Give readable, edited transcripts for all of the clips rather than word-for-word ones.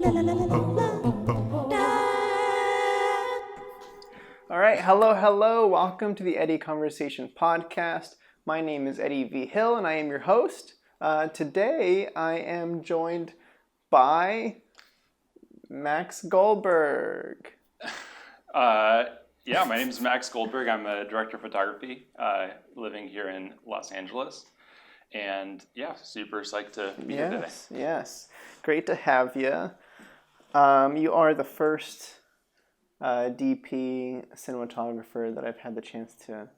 All right, hello. Welcome to the Eddie Conversation podcast. My name is Eddie Vigil, and I am your host. Today, I am joined by Max Goldberg. My name is Max Goldberg. I'm a director of photography living here in Los Angeles. And super psyched to be here today. Yes. Great to have you. You are the first DP cinematographer that I've had the chance to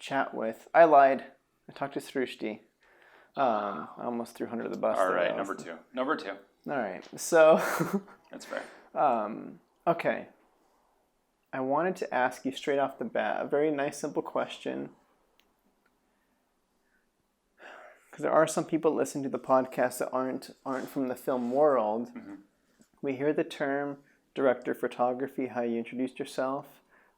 chat with. I lied. I talked to Srushti. I almost threw her under the bus. All right, number two. All right, so... That's fair. Okay. I wanted to ask you straight off the bat a very nice, simple question. Because there are some people listening to the podcast that aren't from the film world. Mm-hmm. We hear the term director of photography, how you introduced yourself.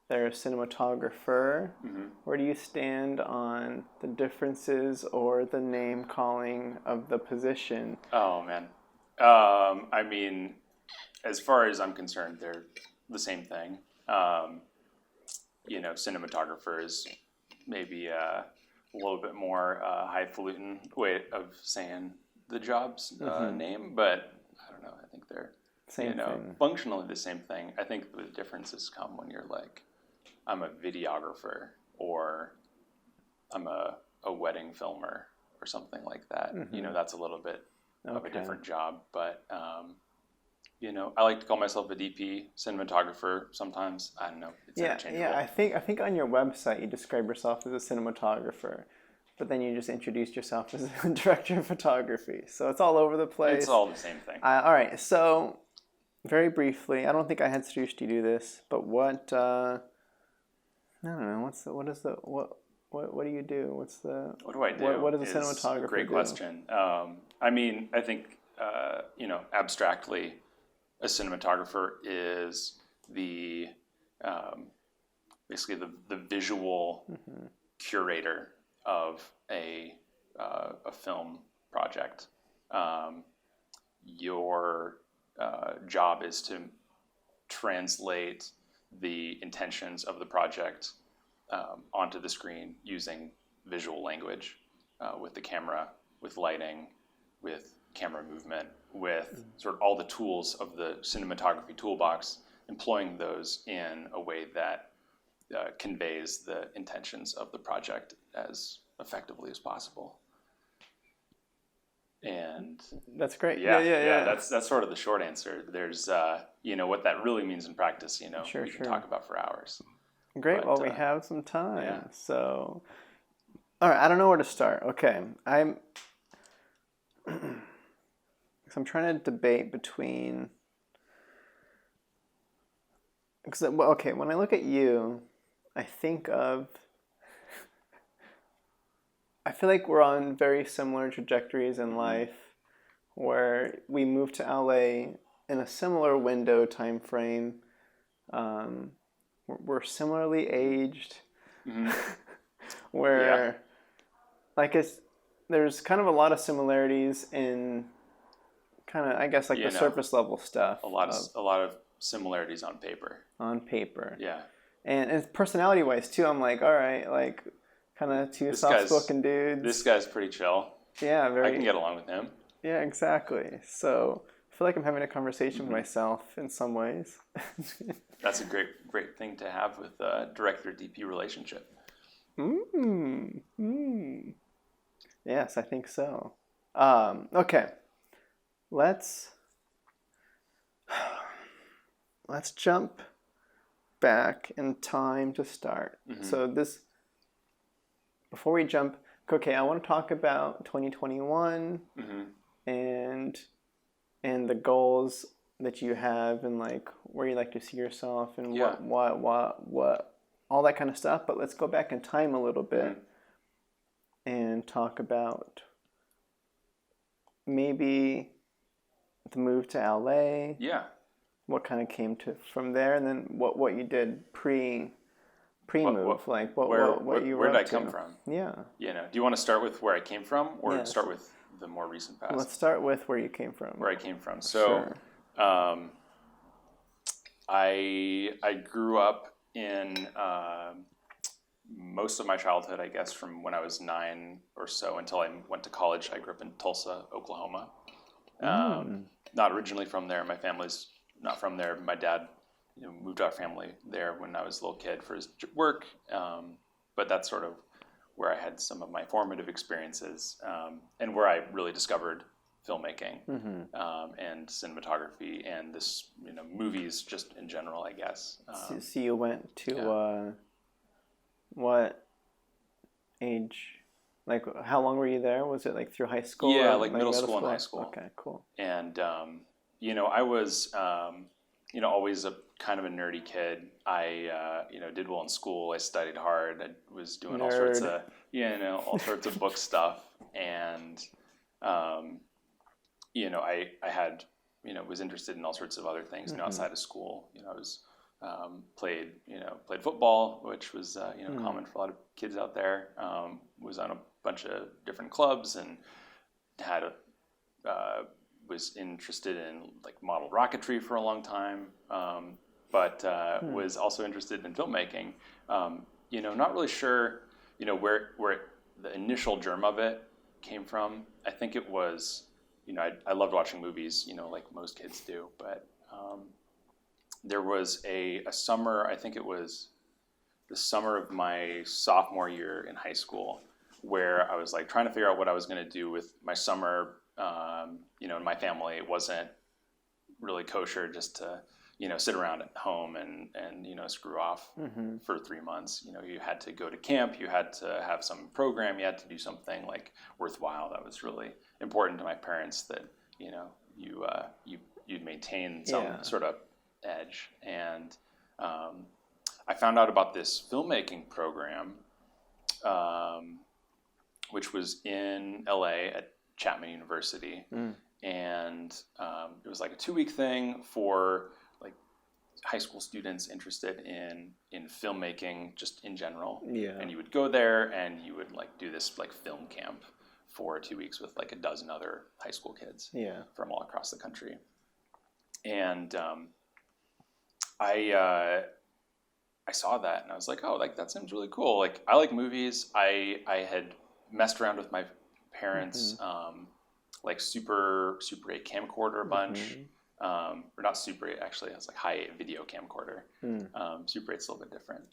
They're a cinematographer. Mm-hmm. Where do you stand on the differences or the name calling of the position? Oh, man. As far as I'm concerned, they're the same thing. Cinematographer is maybe a little bit more highfalutin way of saying the job's name, but I don't know. I think they're functionally the same thing. I think the differences come when you're like, I'm a videographer or I'm a wedding filmer or something like that. Mm-hmm. That's a little bit of a different job, but I like to call myself a DP cinematographer sometimes. I don't know. It's interchangeable. Yeah. I think on your website you describe yourself as a cinematographer, but then you just introduced yourself as a director of photography. So it's all over the place. It's all the same thing. All right. So very briefly, I don't think I had Srushti do this, but what? I don't know. What do you do? What do I do? What does a cinematographer do? Great question. I think abstractly, a cinematographer is the basically the visual curator of a film project. Your job is to translate the intentions of the project onto the screen using visual language with the camera, with lighting, with camera movement, with sort of all the tools of the cinematography toolbox, employing those in a way that conveys the intentions of the project as effectively as possible. And that's great. Yeah. That's sort of the short answer. There's, what that really means in practice. We can talk about for hours. Great. But, we have some time. Yeah. So, all right. I don't know where to start. Okay, I'm trying to debate between. When I look at you, I feel like we're on very similar trajectories in life, where we moved to LA in a similar window time frame. We're similarly aged, where there's kind of a lot of similarities in kind of, I guess, the surface level stuff. A lot of similarities on paper. Yeah. And personality wise too, I'm like, all right, kind of two soft-spoken dudes. This guy's pretty chill. Yeah, I can get along with him. Yeah, exactly. So I feel like I'm having a conversation with myself in some ways. That's a great thing to have with a director-DP relationship. Yes, I think so. Okay, let's jump back in time to start. So before we jump, I want to talk about 2021 and the goals that you have and where you like to see yourself and what all that kind of stuff. But let's go back in time a little bit and talk about maybe the move to LA. Yeah. What kind of came from there, and then what you did pre-move, what you were up to. Where did I come from? Yeah. Do you want to start with where I came from, or start with the more recent past? Let's start with where you came from. Where I came from. So, I grew up in most of my childhood, I guess, from when I was 9 or so until I went to college. I grew up in Tulsa, Oklahoma. Not originally from there. My family's not from there. My dad, moved our family there when I was a little kid for his work. But that's sort of where I had some of my formative experiences, and where I really discovered filmmaking and cinematography and this, movies just in general, I guess. So you went to what age? Like, how long were you there? Was it like through high school? Yeah, or, like middle school and high school. Okay, cool. And I was always a kind of a nerdy kid. I did well in school. I studied hard. I was doing all sorts of all sorts of book stuff, and I had was interested in all sorts of other things outside of school. I was played football, which was common for a lot of kids out there. Was on a bunch of different clubs and had was interested in like model rocketry for a long time, but was also interested in filmmaking. Not really sure where the initial germ of it came from. I think it was I loved watching movies, like most kids do, but there was a summer, I think it was the summer of my sophomore year in high school, where I was like trying to figure out what I was going to do with my summer. In my family, it wasn't really kosher just to, sit around at home and screw off for 3 months. You had to go to camp, you had to have some program, you had to do something like worthwhile. That was really important to my parents, that, you'd maintain some sort of edge. And I found out about this filmmaking program, which was in LA at Chapman University. And it was like a 2-week thing for like high school students interested in filmmaking just in general. And you would go there and you would like do this like film camp for 2 weeks with like a dozen other high school kids from all across the country. And I saw that and I was like, oh, like that seems really cool. Like I like movies. I had messed around with my parents, like Super 8 camcorder a bunch, or not Super 8 actually. It was like high video camcorder. Super 8's a little bit different.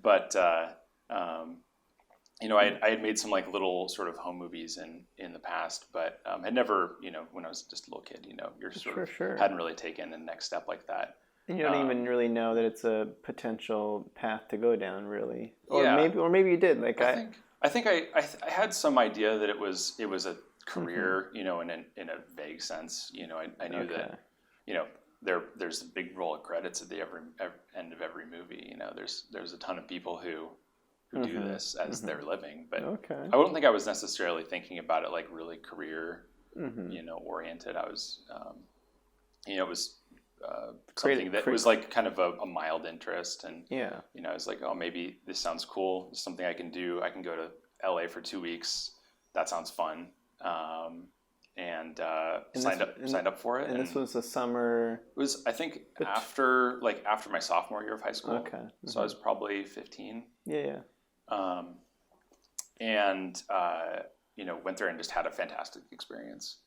But I had made some like little sort of home movies in the past, but had never, when I was just a little kid, you're sort of hadn't really taken the next step like that. And you don't even really know that it's a potential path to go down, really, or maybe you did. Like I think I had some idea that it was a career, in a vague sense. I knew that, there's a big roll of credits at the end of every movie. There's a ton of people who do this as their living, but I wouldn't think I was necessarily thinking about it like really career, oriented. I was, it was something that was like kind of a mild interest, and I was like, oh, maybe this sounds cool. It's something I can do. I can go to LA for 2 weeks. That sounds fun. And signed up for it. And this was the summer. It was, I think, after my sophomore year of high school. Okay. So I was probably 15. And went there and just had a fantastic experience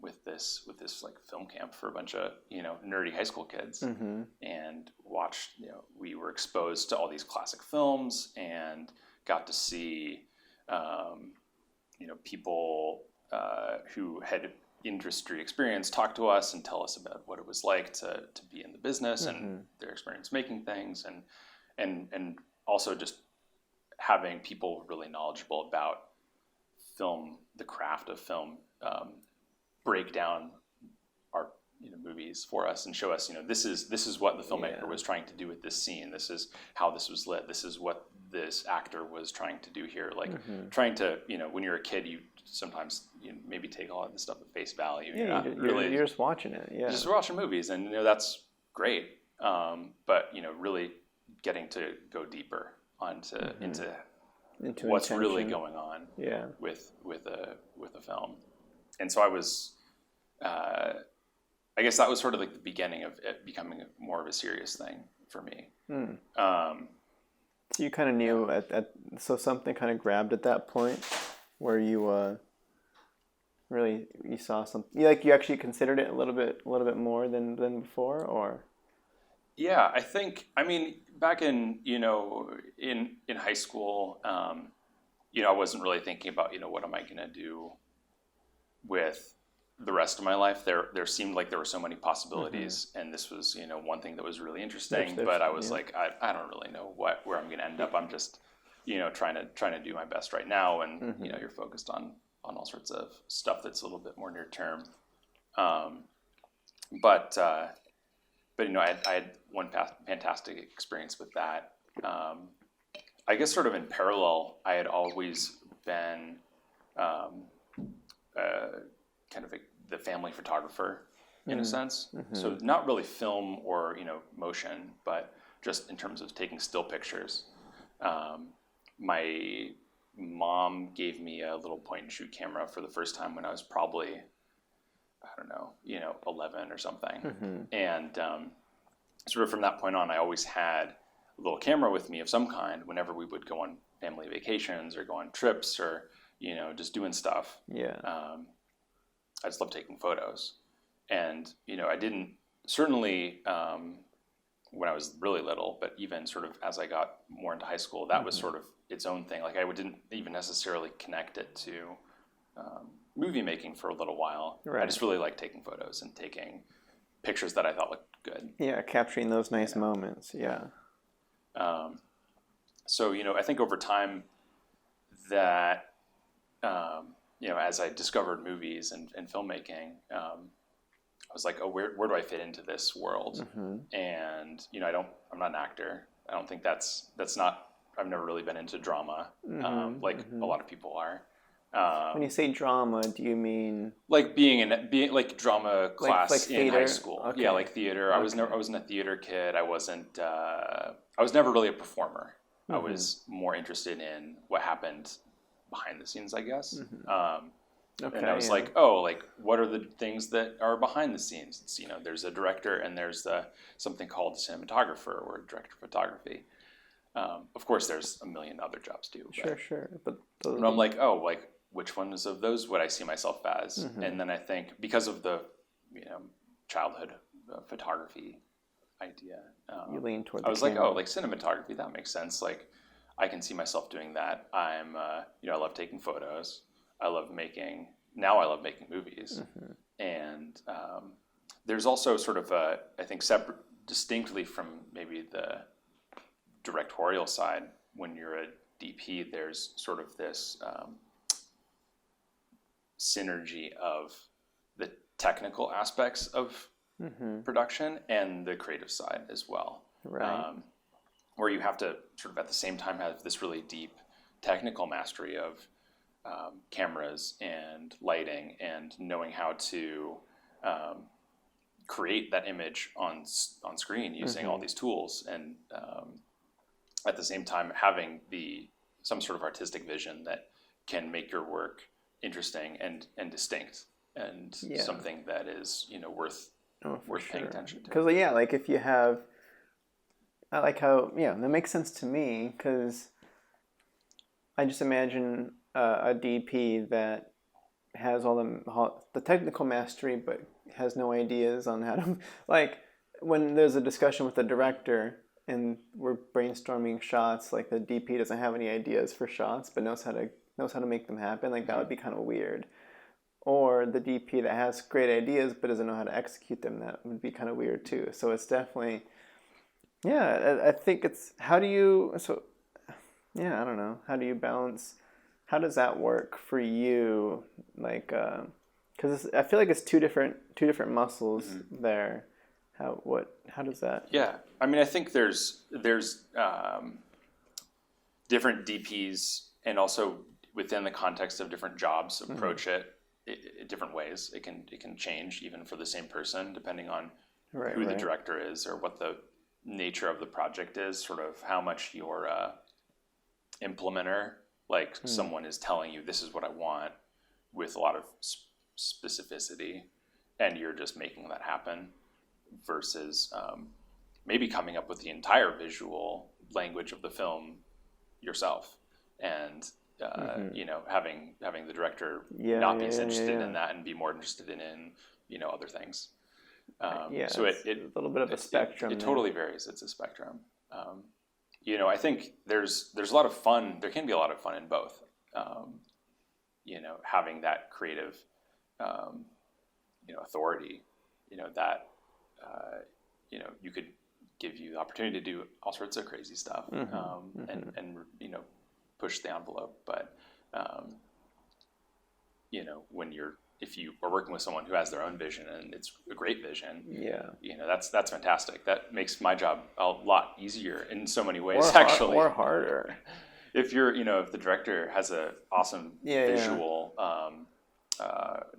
with this like film camp for a bunch of nerdy high school kids, and watched. We were exposed to all these classic films and got to see people who had industry experience talk to us and tell us about what it was like to be in the business and their experience making things, and also just having people really knowledgeable about film, the craft of film, break down our movies for us and show us this is what the filmmaker was trying to do with this scene. This is how this was lit. This is what this actor was trying to do here. Like trying to when you're a kid, you sometimes maybe take a lot of this stuff at face value. You're just watching it. Just watching movies, and that's great. But really getting to go deeper into what's really going on with a film. And so I was I guess that was sort of like the beginning of it becoming more of a serious thing for me. So you kind of knew so something kind of grabbed at that point where you really you saw something you actually considered it a little bit more than before, or yeah, I mean back in in high school, I wasn't really thinking about what am I gonna do with the rest of my life. There seemed like there were so many possibilities, and this was one thing that was really interesting. But I was like, I don't really know where I'm going to end up. I'm just trying to do my best right now, and you're focused on all sorts of stuff that's a little bit more near term. But I had one fantastic experience with that. I guess sort of in parallel, I had always been kind of the family photographer in a sense. So not really film or motion, but just in terms of taking still pictures. My mom gave me a little point and shoot camera for the first time when I was probably, I don't know, 11 or something. And sort of from that point on, I always had a little camera with me of some kind whenever we would go on family vacations or go on trips or just doing stuff. I just love taking photos, and I didn't certainly when I was really little, but even sort of as I got more into high school, that was sort of its own thing. Like I didn't even necessarily connect it to movie making for a little while. Right. I just really liked taking photos and taking pictures that I thought looked good. Yeah, capturing those nice moments. Yeah. So I think over time that. As I discovered movies and filmmaking, I was like, oh, where do I fit into this world? And I'm not an actor. I don't think that's not. I've never really been into drama, like a lot of people are. When you say drama, do you mean like being like drama class like in high school? Okay. Yeah, like theater. I wasn't a theater kid. I was never really a performer. I was more interested in what happened behind the scenes, I guess. And I was like, oh, like what are the things that are behind the scenes? It's, there's a director and there's something called a cinematographer or director of photography. Of course, there's a million other jobs too. Sure. But I'm like, oh, like which ones of those would I see myself as? And then I think because of the childhood photography idea, you lean toward. I was like, oh, like cinematography, that makes sense. Like I can see myself doing that. I love taking photos. I love making movies. And there's also sort of I think separate, distinctly from maybe the directorial side, when you're a DP, there's sort of this synergy of the technical aspects of production and the creative side as well. Right. Where you have to sort of at the same time have this really deep technical mastery of cameras and lighting and knowing how to create that image on screen using all these tools, and at the same time having some sort of artistic vision that can make your work interesting and distinct and something that is worth paying attention to. Because like if you have, I like how that makes sense to me, because I just imagine a DP that has all the technical mastery but has no ideas on how to, like when there's a discussion with the director and we're brainstorming shots, like the DP doesn't have any ideas for shots but knows how to make them happen. Like that would be kind of weird. Or the DP that has great ideas but doesn't know how to execute them, that would be kind of weird too. So it's definitely, I think it's, I don't know, how do you balance, how does that work for you? Like, because I feel like it's two different muscles there. How does that? Yeah, I mean, I think there's different DPs, and also within the context of different jobs, approach it different ways. It can change even for the same person, depending on who the director is or what the nature of the project is. Sort of how much your implementer, like someone is telling you this is what I want with a lot of specificity, and you're just making that happen versus maybe coming up with the entire visual language of the film yourself, and having the director not be as interested in that and be more interested in other things. So it's a little bit of a spectrum. It totally varies. It's a spectrum. I think there's a lot of fun. There can be a lot of fun in both. Having that creative, authority, that you could give you the opportunity to do all sorts of crazy stuff, and push the envelope. But if you are working with someone who has their own vision and it's a great vision, that's fantastic. That makes my job a lot easier in so many ways, or harder. If if the director has a awesome visual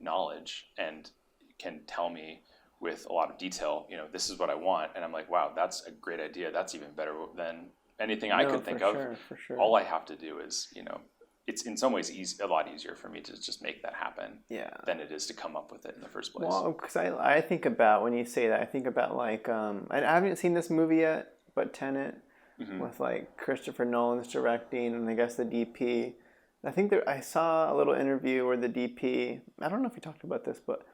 knowledge and can tell me with a lot of detail, this is what I want, and I'm like, wow, that's a great idea. That's even better than anything I could think of. For sure. All I have to do is, it's in some ways a lot easier for me to just make that happen than it is to come up with it in the first place. Well, because I think about, when you say that, I think about like, I haven't seen this movie yet, but Tenet, with like Christopher Nolan's directing, and I guess the DP. I think I saw a little interview where the DP, I don't know if he talked about this, but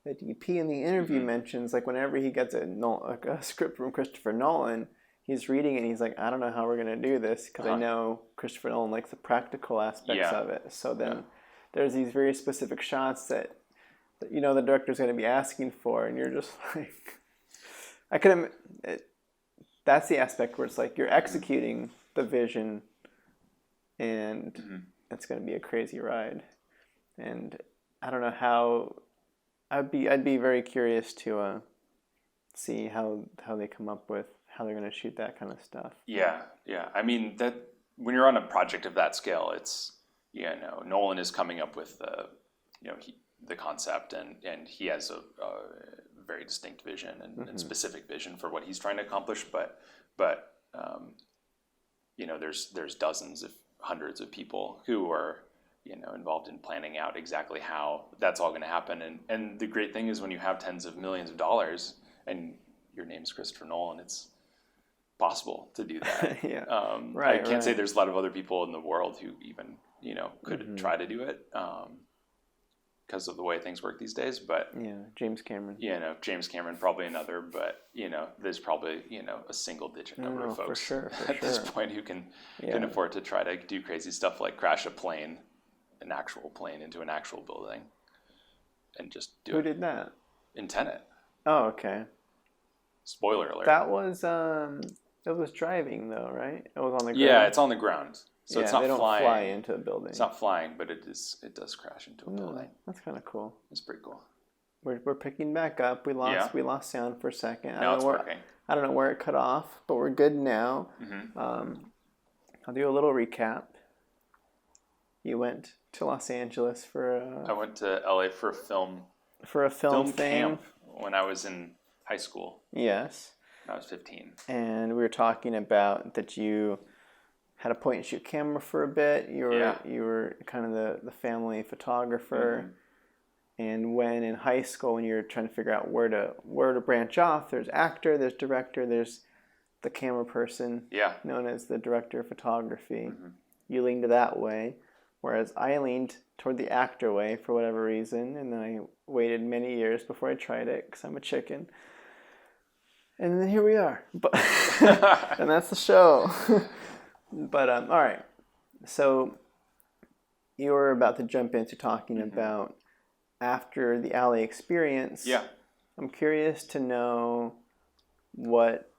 the DP in the interview mentions, like, whenever he gets a script from Christopher Nolan, he's reading it and he's like, I don't know how we're going to do this, because I know Christopher Nolan likes the practical aspects of it. So then there's these very specific shots that the director's going to be asking for, and you're just like, that's the aspect where it's like you're executing the vision, and it's going to be a crazy ride. And I don't know how, I'd be very curious to see how they come up with how they're going to shoot that kind of stuff. Yeah. I mean, that when you're on a project of that scale, it's Nolan is coming up with the concept, and he has a very distinct vision and specific vision for what he's trying to accomplish. But there's dozens, if hundreds of people who are involved in planning out exactly how that's all going to happen. And the great thing is, when you have tens of millions of dollars and your name's Christopher Nolan, it's possible to do that. I can't say there's a lot of other people in the world who even could try to do it because of the way things work these days. But James Cameron. James Cameron, probably another, but there's probably a single digit number of folks for this point who can afford to try to do crazy stuff like crash an actual plane into an actual building, and just do it. Who did that? In Tenet. Oh, okay. Spoiler alert. That was it was driving though, right? It was on the ground. Yeah, it's on the ground, so it's not they don't flying. fly into a building. It's not flying, but it does crash into a building. That's kind of cool. It's pretty cool. We're picking back up. We lost sound for a second. Now it's working. I don't know where it cut off, but we're good now. I'll do a little recap. You went to Los Angeles for I went to LA for a film thing. Camp when I was in high school. Yes. When I was 15. And we were talking about that you had a point and shoot camera for a bit. You were kind of the family photographer. And when in high school, when you're trying to figure out where to branch off, there's actor, there's director, there's the camera person, known as the director of photography. You leaned that way, whereas I leaned toward the actor way for whatever reason, and then I waited many years before I tried it because I'm a chicken. And then here we are, and that's the show. But all right, so you were about to jump into talking about after the LA experience. I'm curious to know what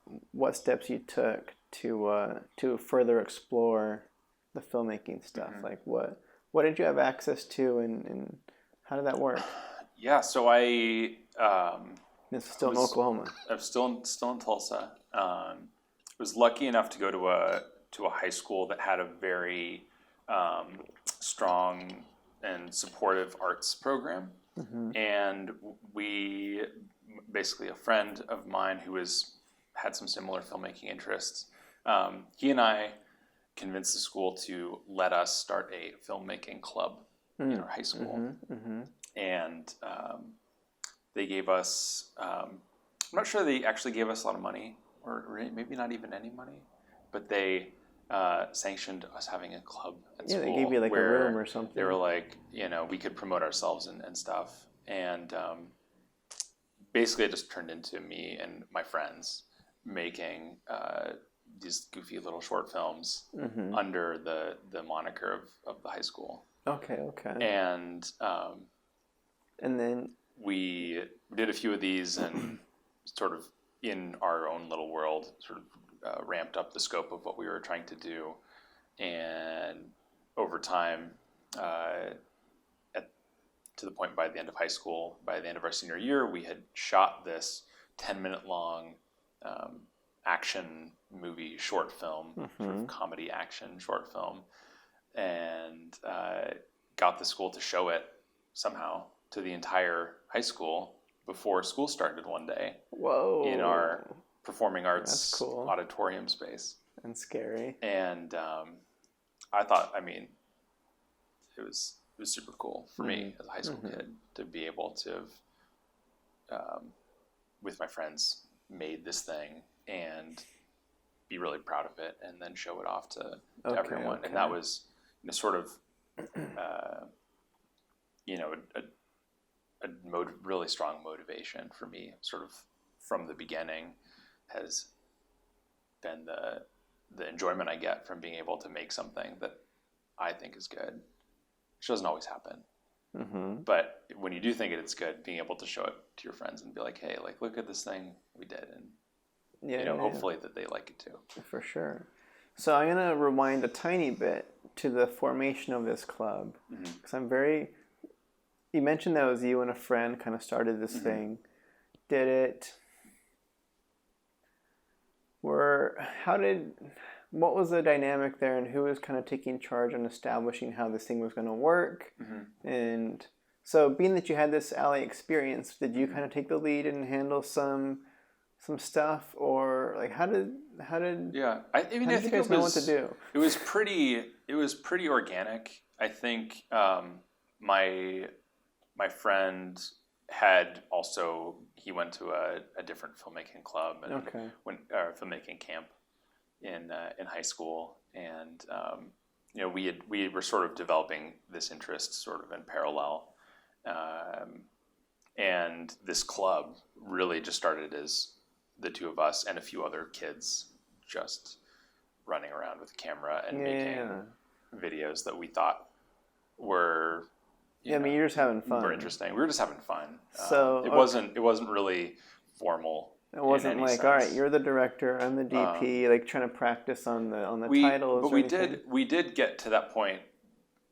steps you took to further explore the filmmaking stuff. Like what did you have access to, and how did that work? So I this is still in Oklahoma. I'm still in Tulsa. Was lucky enough to go to a high school that had a very strong and supportive arts program. And we basically, a friend of mine who had some similar filmmaking interests, he and I convinced the school to let us start a filmmaking club in our high school. And they gave us, I'm not sure they actually gave us a lot of money, or maybe not even any money, but they sanctioned us having a club at school. Yeah, they gave you like a room or something. They were like, we could promote ourselves and stuff. And basically it just turned into me and my friends making these goofy little short films under the moniker of the high school. Okay. And then we did a few of these and sort of in our own little world sort of ramped up the scope of what we were trying to do. And over time, to the point by the end of high school, by the end of our senior year, we had shot this 10-minute long action movie short film, sort of comedy action short film, and got the school to show it somehow to the entire high school before school started one day. Whoa! In our performing arts auditorium space. And scary. And I thought, it was super cool for me as a high school kid to be able to have, with my friends, made this thing and be really proud of it, and then show it off to everyone. And that was sort of, a really strong motivation for me, sort of from the beginning, has been the enjoyment I get from being able to make something that I think is good, which doesn't always happen. But when you do think it's good, being able to show it to your friends and be like, hey, like, look at this thing we did. And, hopefully that they like it too. For sure. So I'm going to rewind a tiny bit to the formation of this club. Because you mentioned that was you and a friend kind of started this thing. What was the dynamic there, and who was kind of taking charge on establishing how this thing was going to work? And so, being that you had this LA experience, did you kind of take the lead and handle some stuff, or like how did I think you guys know what to do? It was pretty organic. I think my friend had also, he went to a different filmmaking club and filmmaking camp in high school, and we were sort of developing this interest sort of in parallel, and this club really just started as the two of us and a few other kids just running around with a camera and making videos that we thought were you're just having fun. Were interesting. We were just having fun. So it wasn't really formal. It wasn't like, all right, you're the director, I'm the DP, like trying to practice on the titles. But we did get to that point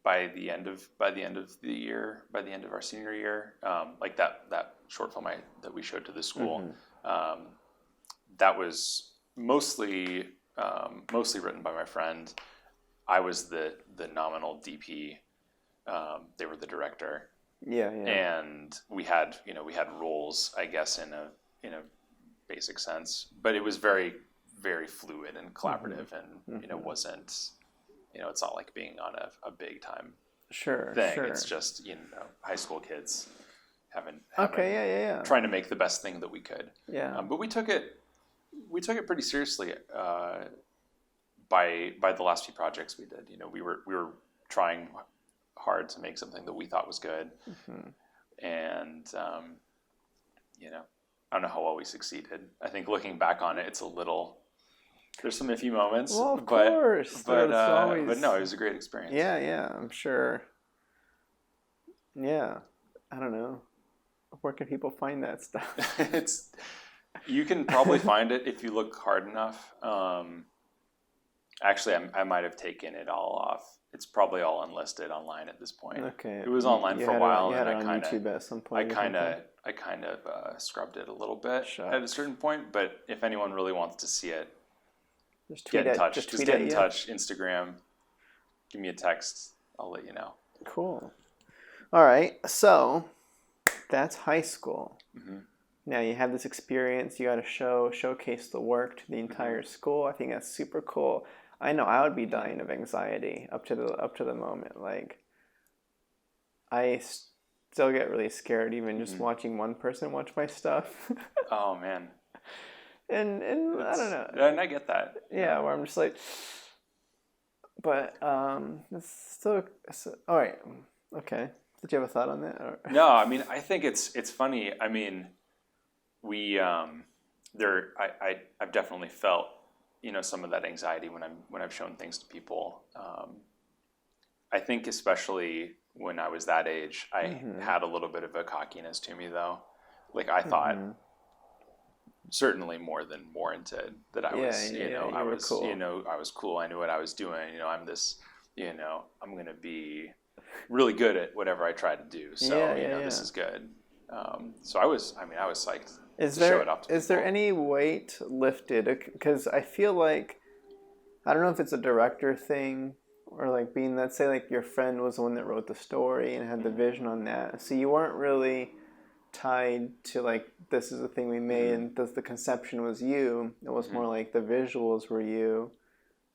by the end of the year, by the end of our senior year. Like that short film that we showed to the school, that was mostly written by my friend. I was the nominal DP. They were the director. And we had roles, I guess, in a basic sense, but it was very, very fluid and collaborative, and wasn't, it's not like being on a big time thing. It's just high school kids trying to make the best thing that we could. But we took it pretty seriously. By the last few projects we did, we were trying hard to make something that we thought was good, and I don't know how well we succeeded. I think looking back on it, there's some iffy moments. Well, of course, but no, it was a great experience. I'm sure. I don't know, where can people find that stuff? You can probably find it if you look hard enough. Actually, I might have taken it all off. It's probably all unlisted online at this point. Okay. It was online for a while, and I kind of YouTube at some point. I kind of scrubbed it a little bit at a certain point. But if anyone really wants to see it, just get in touch. Just get in touch. Instagram. Give me a text. I'll let you know. Cool. All right. So that's high school. Now you have this experience. You got to showcase the work to the entire school. I think that's super cool. I know I would be dying of anxiety up to the moment. Like, I still get really scared even just watching one person watch my stuff. Oh man. and I don't know. And I get that. Yeah, where I'm just like, but it's still. All right, okay. Did you have a thought on that? Or? No, I mean I think it's funny. I mean, we I've definitely felt some of that anxiety when I've shown things to people. I think especially when I was that age, I had a little bit of a cockiness to me though. Like I thought. Certainly more than warranted that I was, I was cool. I was cool. I knew what I was doing. I'm this, I'm going to be really good at whatever I try to do. So, this is good. So I was psyched to show it off to people. Is there any weight lifted? Because I feel like, I don't know if it's a director thing or like being, let's say like your friend was the one that wrote the story and had the vision on that. So you weren't really tied to like, this is the thing we made and the conception was you. It was more like the visuals were you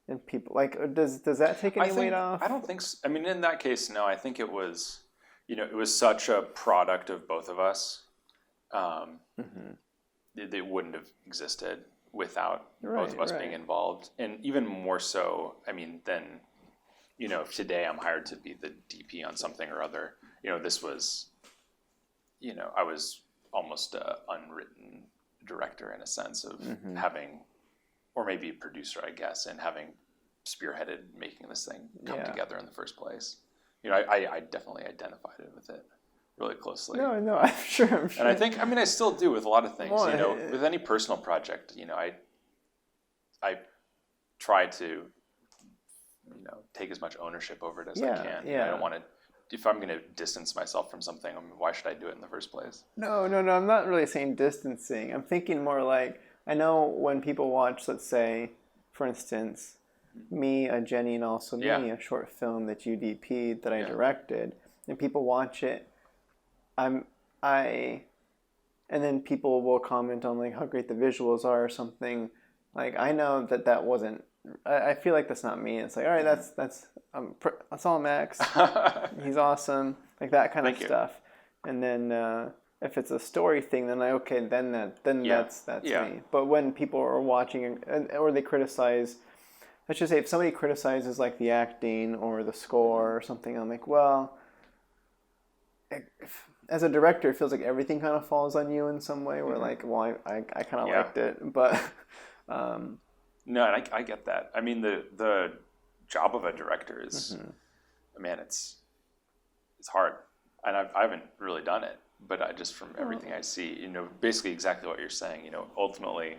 and people like, does that take any weight off? I don't think so. I mean, in that case, no, I think it was, it was such a product of both of us. It wouldn't have existed without both of us being involved. And even more so, I mean, then, if today I'm hired to be the DP on something or other, this was, I was almost an unwritten director in a sense of having, or maybe a producer, I guess, and having spearheaded making this thing come together in the first place. I definitely identified with it really closely. No, I'm sure. And I think, I still do with a lot of things. With any personal project, I try to, take as much ownership over it as I can. Yeah. I don't want to. If I'm going to distance myself from something, why should I do it in the first place? No. I'm not really saying distancing. I'm thinking more like, I know when people watch, let's say, for instance, me, a Jenny, and also me, a short film that you DP'd that I directed, and people watch it, and then people will comment on like how great the visuals are or something. Like I know that wasn't. I feel like that's not me. It's like, all right, that's all Max. He's awesome, like that kind of stuff. And then if it's a story thing, then that's me. But when people are watching or they criticize, let's just say if somebody criticizes like the acting or the score or something, I'm like, well, as a director, it feels like everything kind of falls on you in some way. Where like, well, I kind of liked it, but. No, and I get that. I mean, the job of a director is, man, it's hard, and I haven't really done it, but I just from everything I see, basically exactly what you're saying. Ultimately,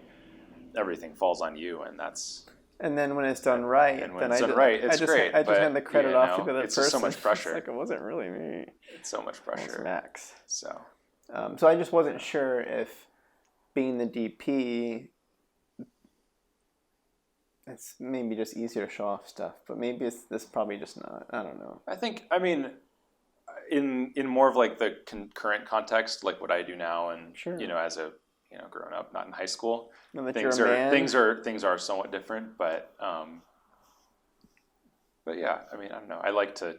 everything falls on you, and that's. And then when it's done right, and when it's done right, it's great. I just hand the credit off to the other it's person. It's so much pressure. It's like it wasn't really me. It's so much pressure. It's Max. So I just wasn't sure if being the DP. It's maybe just easier to show off stuff, but maybe this probably just not. I don't know. I think, in more of like the current context, like what I do now, and as a grown up, not in high school, things are somewhat different. But yeah, I don't know. I like to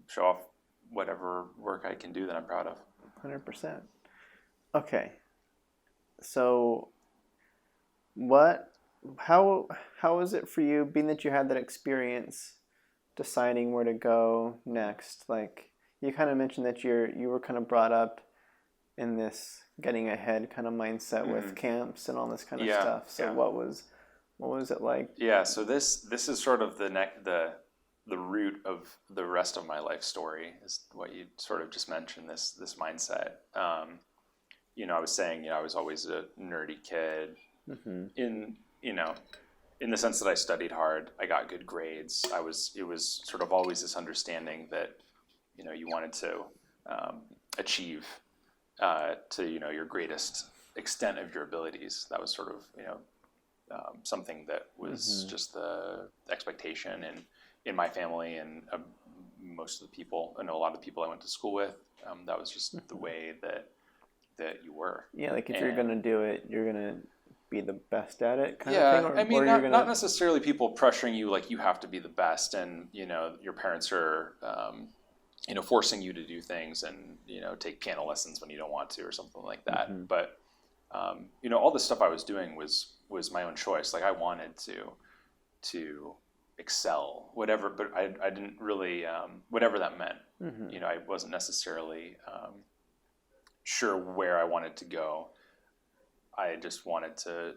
show off whatever work I can do that I'm proud of. 100%. Okay, so. How is it for you, being that you had that experience, deciding where to go next? Like you kind of mentioned that you were kind of brought up in this getting ahead kind of mindset with camps and all this kind of stuff. So what was it like? Yeah, so this is sort of the root of the rest of my life story, is what you sort of just mentioned, this mindset. I was saying, I was always a nerdy kid. In the sense that I studied hard, I got good grades. It was sort of always this understanding that, you wanted to achieve to your greatest extent of your abilities. That was sort of something that was just the expectation, and in my family and most of the people, I know a lot of the people I went to school with, that was just the way that you were. Yeah, like if you're gonna do it, you're gonna be the best at it kind of thing? Or not necessarily people pressuring you like you have to be the best, and your parents are forcing you to do things and, take piano lessons when you don't want to or something like that. Mm-hmm. But, all the stuff I was doing was my own choice. Like I wanted to excel, whatever, but I didn't really, whatever that meant. Mm-hmm. I wasn't necessarily sure where I wanted to go. I just wanted to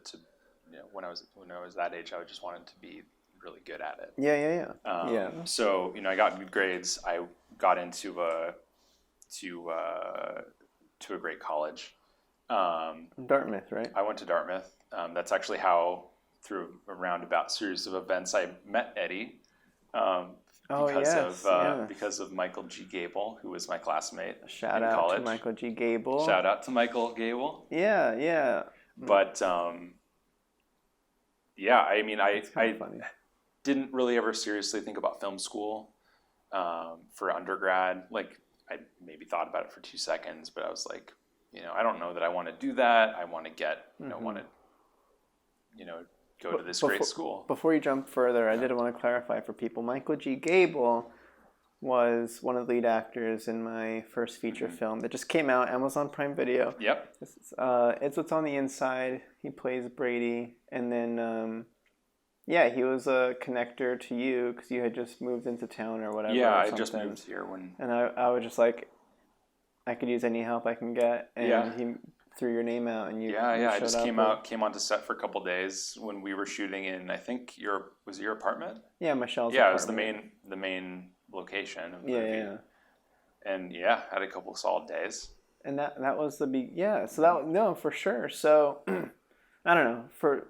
when I was that age, I just wanted to be really good at it. Yeah. So I got good grades. I got into a great college. Dartmouth, right? I went to Dartmouth. That's actually how, through a roundabout series of events, I met Eddie. Because of Michael G. Gable, who was my classmate in college. Shout out to Michael G. Gable. Shout out to Michael Gable. Yeah. But I mean, I didn't really ever seriously think about film school for undergrad. Like I maybe thought about it for 2 seconds, but I was like, I don't know that I want to do that. I want to go to this great school. Before you jump further, I did want to clarify for people. Michael G. Gable was one of the lead actors in my first feature film that just came out, Amazon Prime Video. Yep. It's What's on the Inside. He plays Brady. And then, he was a connector to you because you had just moved into town or whatever. Yeah, I just moved here when... And I was just like, I could use any help I can get. And he threw your name out and you I just came onto set for a couple days when we were shooting in, I think was it your apartment? Yeah, Michelle's apartment. Yeah, it was the main location of the movie. Yeah. And had a couple solid days. And that was the big, for sure. So I don't know, for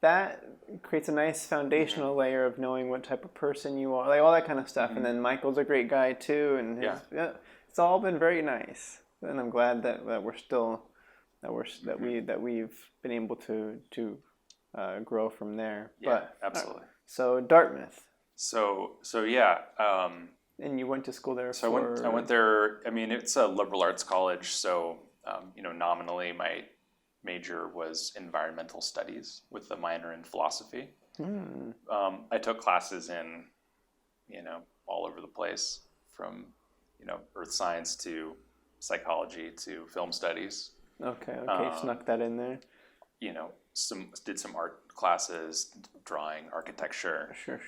that creates a nice foundational layer of knowing what type of person you are, like all that kind of stuff. And then Michael's a great guy too, and it's all been very nice. And I'm glad that we're still that we've been able to grow from there. Yeah, absolutely. So Dartmouth. So. And you went to school there. So I went there. I mean, it's a liberal arts college, so nominally my major was environmental studies with a minor in philosophy. I took classes in, all over the place, from earth science to psychology to film studies. Okay, snuck that in there. Did some art classes, drawing, architecture. Sure.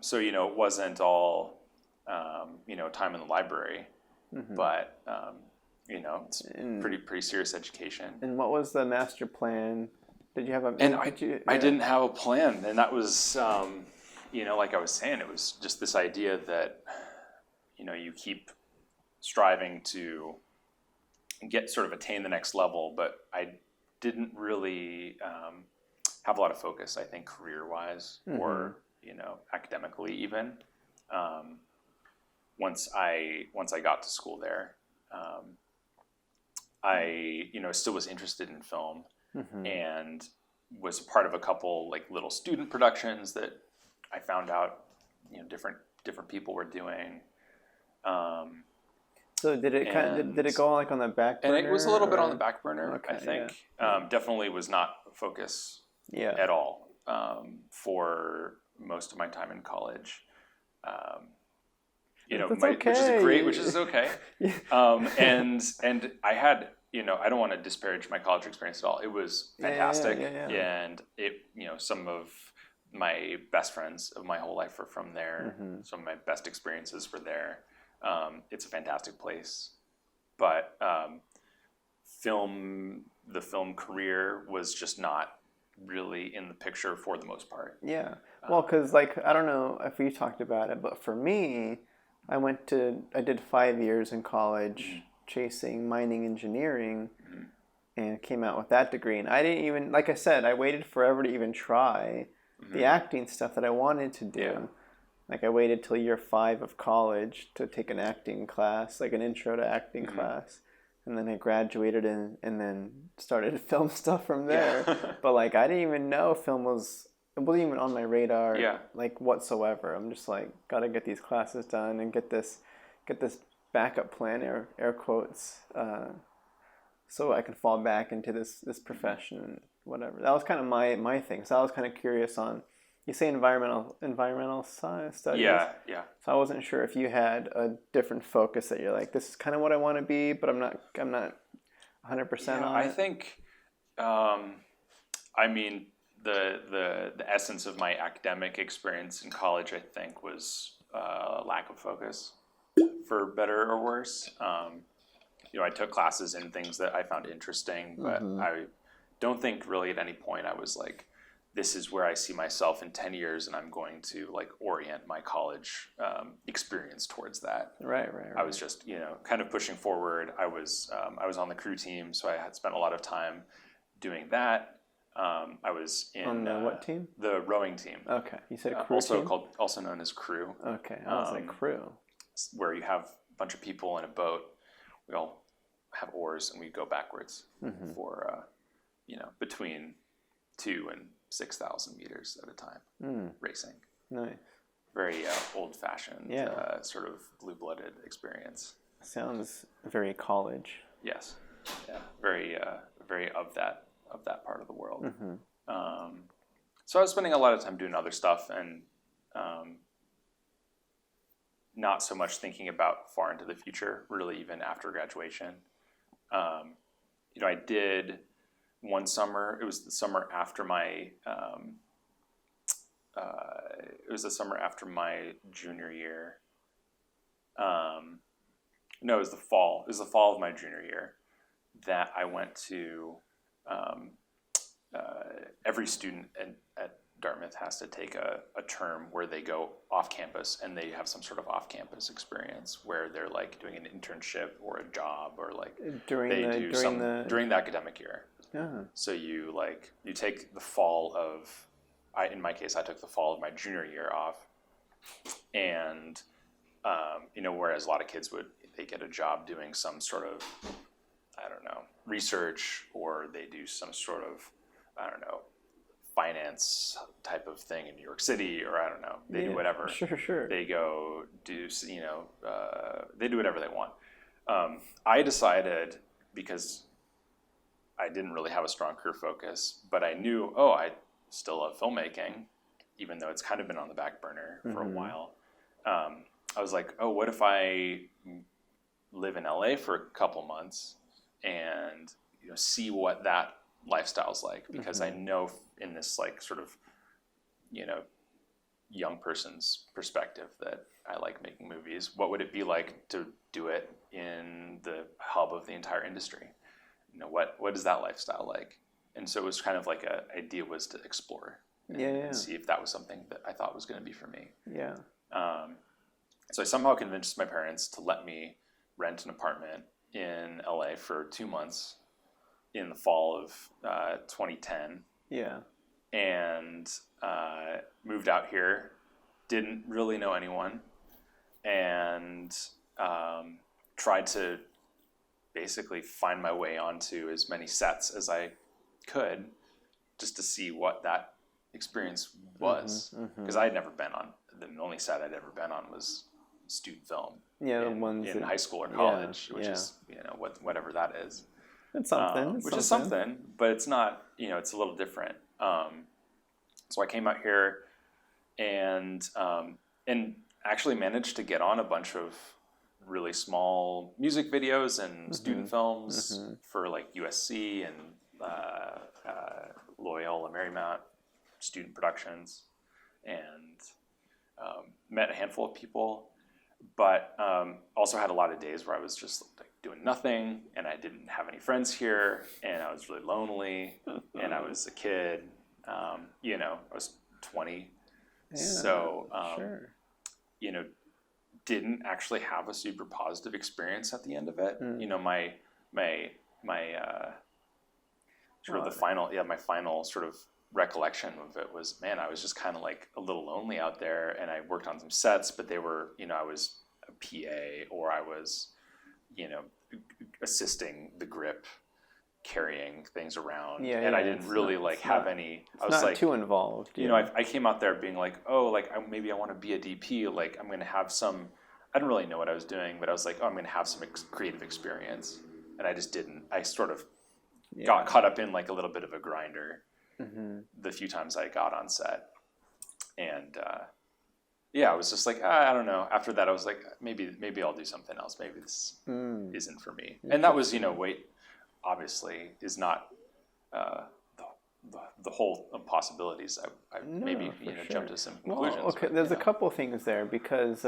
So it wasn't all time in the library, but it's pretty serious education. And what was the master plan? Did you have a? And I didn't have a plan, and that was like I was saying, it was just this idea that you keep striving to get sort of attain the next level, but I didn't really have a lot of focus, I think, career-wise or academically even. Once I got to school there, I still was interested in film and was part of a couple like little student productions that I found out different people were doing. So did it go like on the back burner? And it was a little bit on the back burner, I think. Yeah. Definitely was not a focus at all for most of my time in college. Which is okay. And I had, I don't want to disparage my college experience at all. It was fantastic. And it, some of my best friends of my whole life are from there. Some of my best experiences were there. It's a fantastic place, but the film career was just not really in the picture for the most part. Yeah, well, because I don't know if we talked about it, but for me, I did 5 years in college chasing mining engineering, and came out with that degree. And I didn't even, like I said, I waited forever to even try the acting stuff that I wanted to do. Yeah. Like I waited till year 5 of college to take an acting class, like an intro to acting class. And then I graduated and then started film stuff from there. Yeah. But I didn't even know it wasn't even on my radar whatsoever. I'm just gotta get these classes done and get this backup plan, air quotes, so I can fall back into this profession and whatever. That was kind of my thing. So I was kind of curious on You say environmental studies. Yeah. So I wasn't sure if you had a different focus that you're like, this is kind of what I want to be, but I'm not 100% on I it. think, I mean, the essence of my academic experience in college, I think, was lack of focus, for better or worse. I took classes in things that I found interesting, but I don't think really at any point I was like, this is where I see myself in 10 years, and I'm going to like orient my college experience towards that. Right. I was just, kind of pushing forward. I was on the crew team, so I had spent a lot of time doing that. I was in on the what team? The rowing team. Okay, you said crew team? Also known as crew. Okay, I was like crew. Where you have a bunch of people in a boat. We all have oars, and we go backwards for between 2,000 and 6,000 meters at a time, racing. Nice. Very old-fashioned, sort of blue-blooded experience. Sounds very college. Yes, yeah, very of that part of the world. So I was spending a lot of time doing other stuff, and not so much thinking about far into the future, really, even after graduation. I did one summer. It was the summer after my. It was the summer after my junior year. No, it was the fall. It was the fall of my junior year that I went to. Every student at Dartmouth has to take a term where they go off campus, and they have some sort of off campus experience where they're like doing an internship or a job, or like during the academic year. So you take the fall of, in my case, I took the fall of my junior year off, and whereas a lot of kids they get a job doing some sort of, I don't know, research, or they do some sort of, I don't know, finance type of thing in New York City, or I don't know, they do whatever. Sure. They go do, they do whatever they want. I decided, because I didn't really have a strong career focus, but I knew, I still love filmmaking, even though it's kind of been on the back burner for a while. I was like, what if I live in LA for a couple months and see what that lifestyle's like, because I know in this like sort of young person's perspective that I like making movies, what would it be like to do it in the hub of the entire industry? What is that lifestyle like? And so it was kind of like an idea was to explore and see if that was something that I thought was going to be for me. So I somehow convinced my parents to let me rent an apartment in LA for 2 months in the fall of 2010. And moved out here, didn't really know anyone, and tried to basically find my way onto as many sets as I could, just to see what that experience was. Because I had never been on, the only set I'd ever been on was student film. The ones in high school or college, which is whatever that is. It's something. Is something, but it's not. It's a little different. So I came out here and actually managed to get on a bunch of really small music videos and student films for like USC and Loyola Marymount student productions, and met a handful of people, but also had a lot of days where I was just like doing nothing, and I didn't have any friends here, and I was really lonely, and I was a kid. I was 20, so didn't actually have a super positive experience at the end of it. My sort of my final sort of recollection of it was, man, I was just kind of like a little lonely out there, and I worked on some sets, but they were, I was a PA, or I was, assisting the grip, carrying things around, and I didn't really have any. I was not too involved. I came out there being like, maybe I want to be a DP. Like, I'm going to have some. I didn't really know what I was doing, but I was like, I'm going to have some creative experience, and I just didn't. I sort of got caught up in like a little bit of a grinder the few times I got on set, And yeah, I was just like, I don't know. After that, I was like, maybe I'll do something else. Maybe this isn't for me. And that was, weight obviously is not the whole possibilities. I maybe jumped to some conclusions. Well, okay, but, there's a couple things there because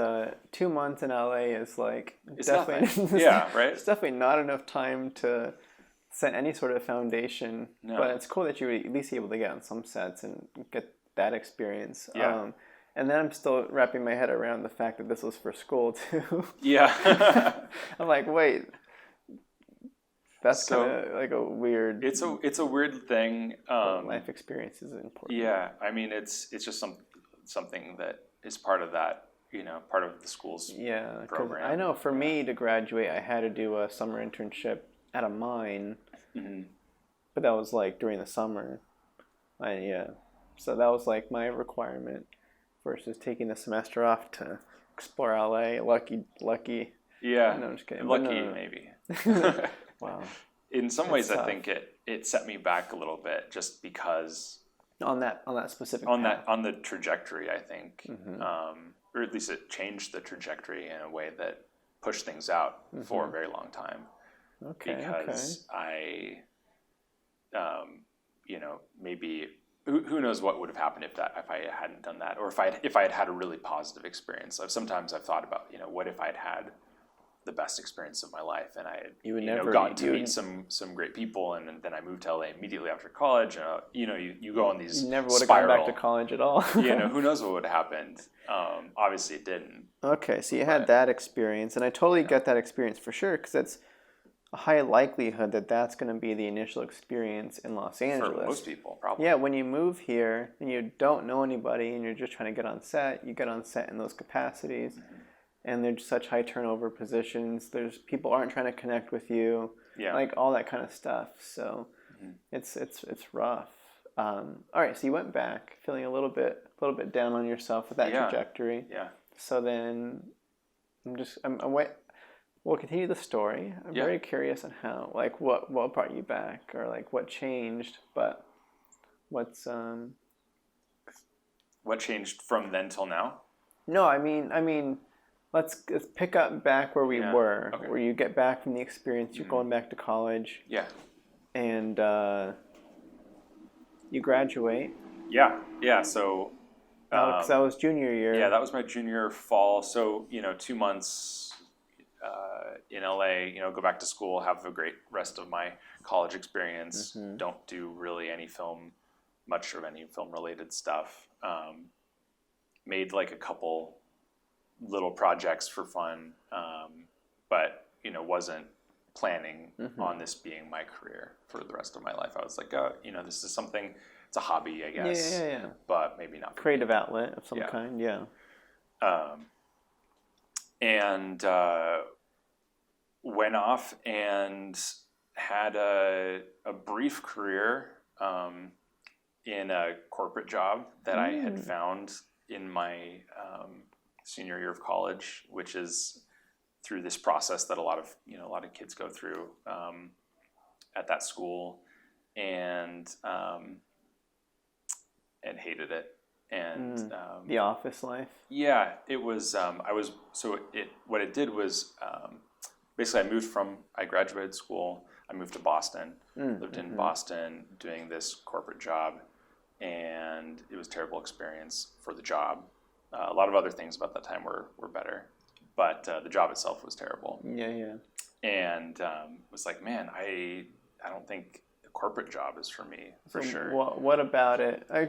2 months in LA is like it's definitely nothing. Yeah, right. It's definitely not enough time to set any sort of foundation. No. But it's cool that you were at least able to get on some sets and get that experience. Yeah. And then I'm still wrapping my head around the fact that this was for school too. Yeah. I'm like, wait, that's kind of like a weird. It's a weird thing. Life experience is important. Yeah, I mean, it's just something that is part of that, part of the school's program. I know for me to graduate, I had to do a summer internship at a mine, but that was like during the summer. So that was like my requirement versus taking the semester off to explore LA. Lucky. Yeah. No, I'm just kidding. Lucky, maybe. Wow. In some ways, I think it set me back a little bit just because on that specific on path. on the trajectory, I think, or at least it changed the trajectory in a way that pushed things out for a very long time. Okay. Because I, maybe who knows what would have happened if I hadn't done that, or if I had had a really positive experience. Sometimes I've thought about what if I had the best experience of my life, and I had gotten to meet some great people, and then I moved to LA immediately after college. You go on these. You never would have gone back to college at all. Who knows what would have happened? Obviously, it didn't. Okay, so you had that experience, and I totally get that experience for sure, because it's a high likelihood that that's going to be the initial experience in Los Angeles. For most people, probably. Yeah, when you move here and you don't know anybody and you're just trying to get on set, you get on set in those capacities. And there's such high turnover positions. There's people aren't trying to connect with you, like all that kind of stuff. So it's rough. All right, so you went back feeling a little bit down on yourself with that trajectory. Yeah. So then we'll continue the story. I'm very curious on how, like, what brought you back, or like what changed. But what's what changed from then till now? No, I mean. Let's pick up back where we were, where you get back from the experience. You're going back to college. Yeah. And you graduate. Yeah. So. Because that was junior year. Yeah, that was my junior fall. So 2 months in LA. Go back to school, have a great rest of my college experience. Don't do really much of any film related stuff. Made like a couple little projects for fun, but wasn't planning on this being my career for the rest of my life. I was like, this is something. It's a hobby, I guess. Yeah. But maybe not. Creative outlet of some kind. Yeah. And went off and had a brief career in a corporate job that I had found in my senior year of college, which is through this process that a lot of kids go through at that school, and hated it. And the office life. Yeah, it was. What it did was basically I graduated school. I moved to Boston. Lived in Boston doing this corporate job, and it was a terrible experience for the job. A lot of other things about that time were better, but the job itself was terrible. Yeah. And was like, man, I don't think a corporate job is for me, for sure. What about it? I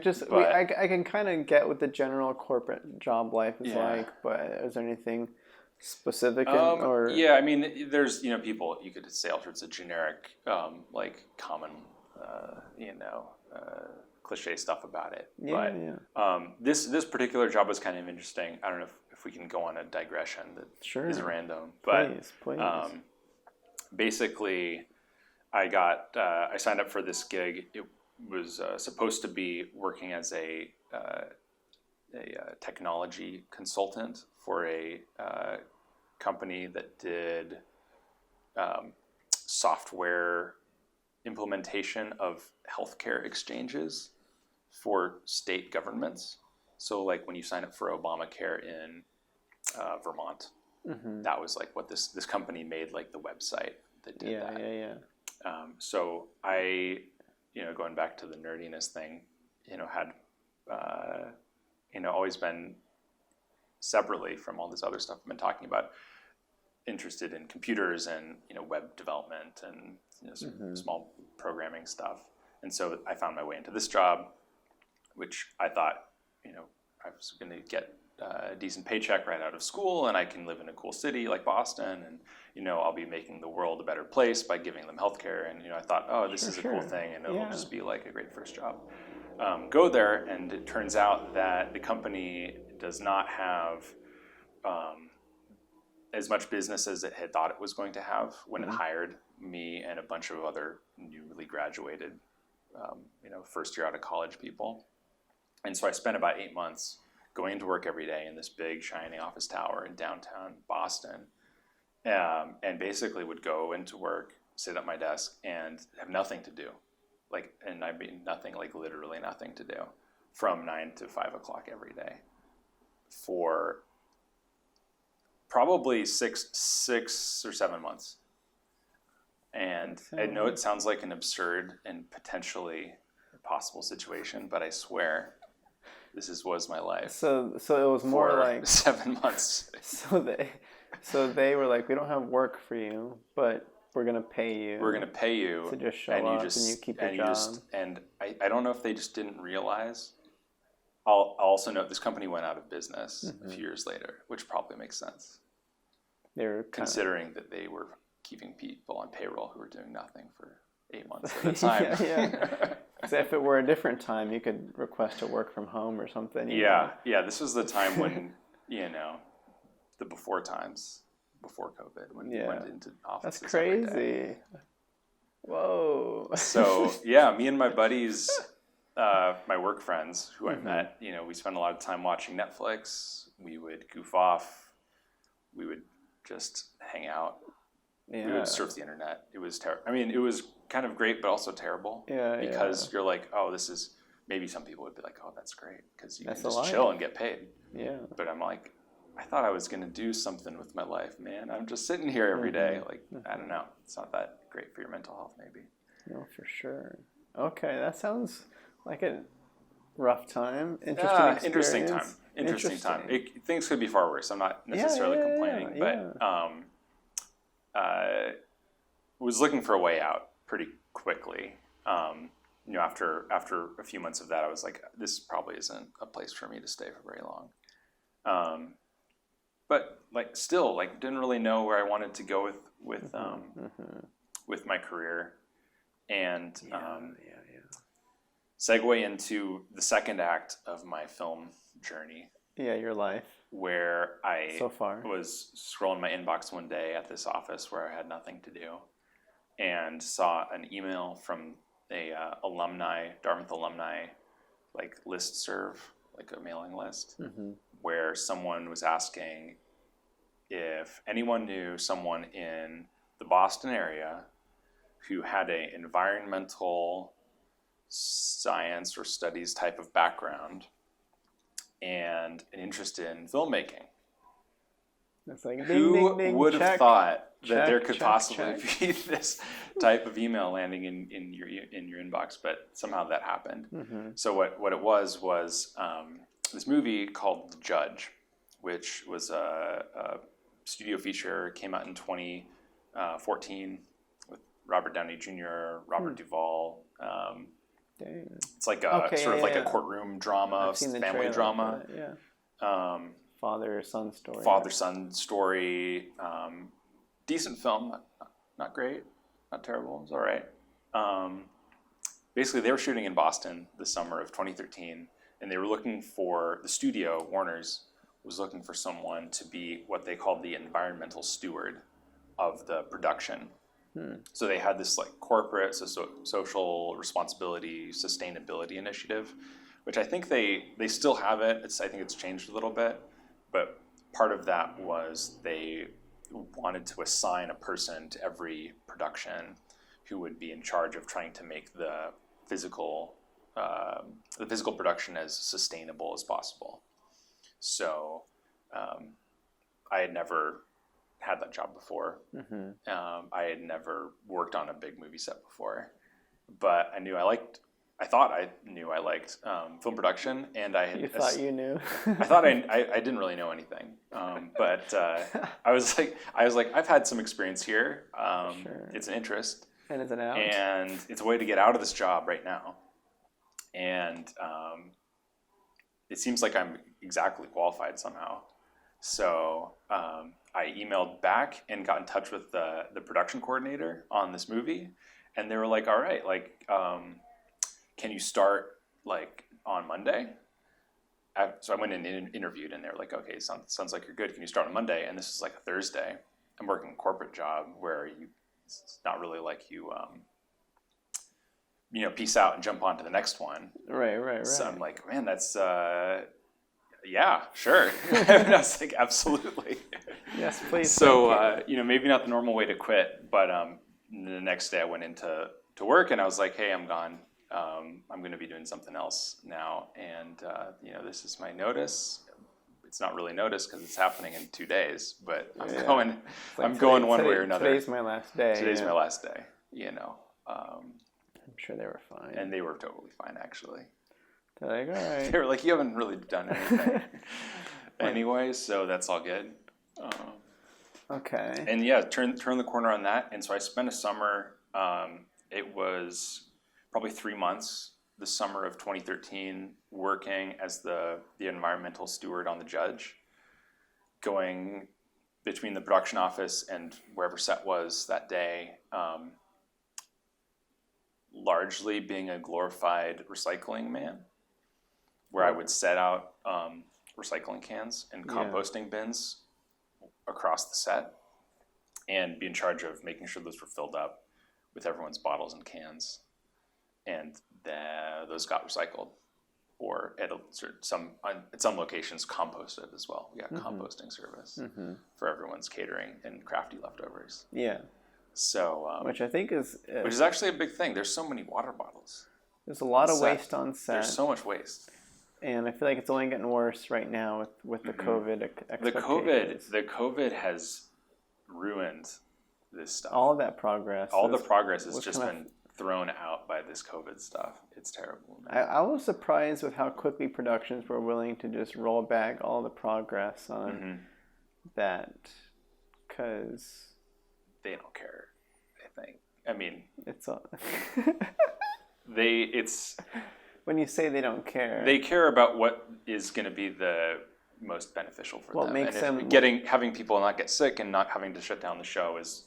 can kind of get what the general corporate job life is like, but is there anything specific or? Yeah, I mean, there's people, you could say all sorts of generic, like common, cliche stuff about it. This particular job was kind of interesting. I don't know if we can go on a digression that is random, but please. Basically, I signed up for this gig. It was supposed to be working as a technology consultant for a company that did software implementation of healthcare exchanges for state governments. So like when you sign up for Obamacare in Vermont, that was like what this company made, like the website that did that. So I, going back to the nerdiness thing, had, always been separately from all this other stuff I've been talking about, interested in computers and, web development and, small programming stuff. And so I found my way into this job, which I thought, I was going to get a decent paycheck right out of school, and I can live in a cool city like Boston, and I'll be making the world a better place by giving them healthcare. And I thought, oh, this is a cool thing, and it'll just be like a great first job. Go there, and it turns out that the company does not have as much business as it had thought it was going to have when it hired me and a bunch of other newly graduated, first year out of college people. And so I spent about 8 months going into work every day in this big shiny office tower in downtown Boston, and basically would go into work, sit at my desk, and have nothing to do. And I mean nothing, like literally nothing to do, from 9 to 5 o'clock every day for probably six or 7 months. And I know it sounds like an absurd and potentially impossible situation, but I swear this was my life. So it was more for like 7 months. So they were like, we don't have work for you, but we're gonna pay you. We're gonna pay you to just show up and you keep your job. And I don't know if they just didn't realize. I'll also note this company went out of business a few years later, which probably makes sense. They were considering that they were keeping people on payroll who were doing nothing for 8 months at a time. Because if it were a different time, you could request to work from home or something. Yeah. This was the time when, the before times, before COVID, when we went into offices. That's crazy. Whoa. So, me and my buddies, my work friends who I met, we spent a lot of time watching Netflix. We would goof off. We would just hang out. We would surf the internet. It was terrible. I mean, it was kind of great, but also terrible. Because you're like, oh, this is, maybe some people would be like, oh, that's great, because you can just chill and get paid. Yeah. But I'm like, I thought I was going to do something with my life, man. I'm just sitting here every day. Like, I don't know. It's not that great for your mental health, maybe. No, for sure. Okay, that sounds like a rough time. Interesting time. Things could be far worse. I'm not necessarily complaining, but was looking for a way out pretty quickly. After a few months of that, I was like, this probably isn't a place for me to stay for very long. But still didn't really know where I wanted to go with my career, and segue into the second act of my film journey. Yeah, your life. Where I was scrolling my inbox one day at this office where I had nothing to do, and saw an email from a Dartmouth alumni, listserv, a mailing list, where someone was asking if anyone knew someone in the Boston area who had an environmental science or studies type of background and an interest in filmmaking. It's like, who would have thought that there could possibly be this type of email landing in your inbox, but somehow that happened. So what it was this movie called The Judge, which was a studio feature, came out in 2014 with Robert Downey Jr., Robert Duvall. It's like a a courtroom drama, family drama. Father-son story. Decent film, not great, not terrible. It was all right. Basically, they were shooting in Boston the summer of 2013, and they were looking for, the studio, Warner's, was looking for someone to be what they called the environmental steward of the production. So they had this corporate social responsibility, sustainability initiative, which I think they still have it. I think it's changed a little bit, but part of that was they wanted to assign a person to every production who would be in charge of trying to make the physical the physical production as sustainable as possible. So I had never had that job before. I had never worked on a big movie set before, but I thought I knew I liked film production, and I had. You thought you knew. I thought I didn't really know anything, but I was like, I've had some experience here. Sure. It's an interest, and it's an out, and it's a way to get out of this job right now, and it seems like I'm exactly qualified somehow. So I emailed back and got in touch with the production coordinator on this movie, and they were like, all right, like, can you start like on Monday? So I went in and interviewed, and they were like, okay, sounds like you're good. Can you start on Monday? And this is like a Thursday. I'm working a corporate job where it's not really like you peace out and jump on to the next one. Right. So I'm like, man, that's yeah, sure. And I was like, absolutely. Yes, please. So maybe not the normal way to quit, but the next day I went into work, and I was like, hey, I'm gone. I'm going to be doing something else now, and this is my notice. It's not really notice because it's happening in 2 days, but I'm going one way or another. Today's my last day. Today's my last day. I'm sure they were fine. And they were totally fine, actually. They're like, all right. They were like, you haven't really done anything. Anyway, so that's all good. Okay. And yeah, turn the corner on that. And so I spent a summer, it was probably 3 months, the summer of 2013, working as the environmental steward on the Judge, going between the production office and wherever set was that day, largely being a glorified recycling man, where I would set out recycling cans and composting bins across the set and be in charge of making sure those were filled up with everyone's bottles and cans. And those got recycled, or at some locations composted as well. We got composting service for everyone's catering and crafty leftovers. Yeah. So which I think is which is actually a big thing. There's so many water bottles. There's a lot of waste on set. There's so much waste, and I feel like it's only getting worse right now with the COVID expectations. The COVID has ruined this stuff. All of that progress. All the progress has just been thrown out by this COVID stuff. It's terrible. I was surprised with how quickly productions were willing to just roll back all the progress on that, because they don't care. I think. I mean, it's all it's when you say they don't care, they care about what is going to be the most beneficial for them. What makes them having people not get sick and not having to shut down the show is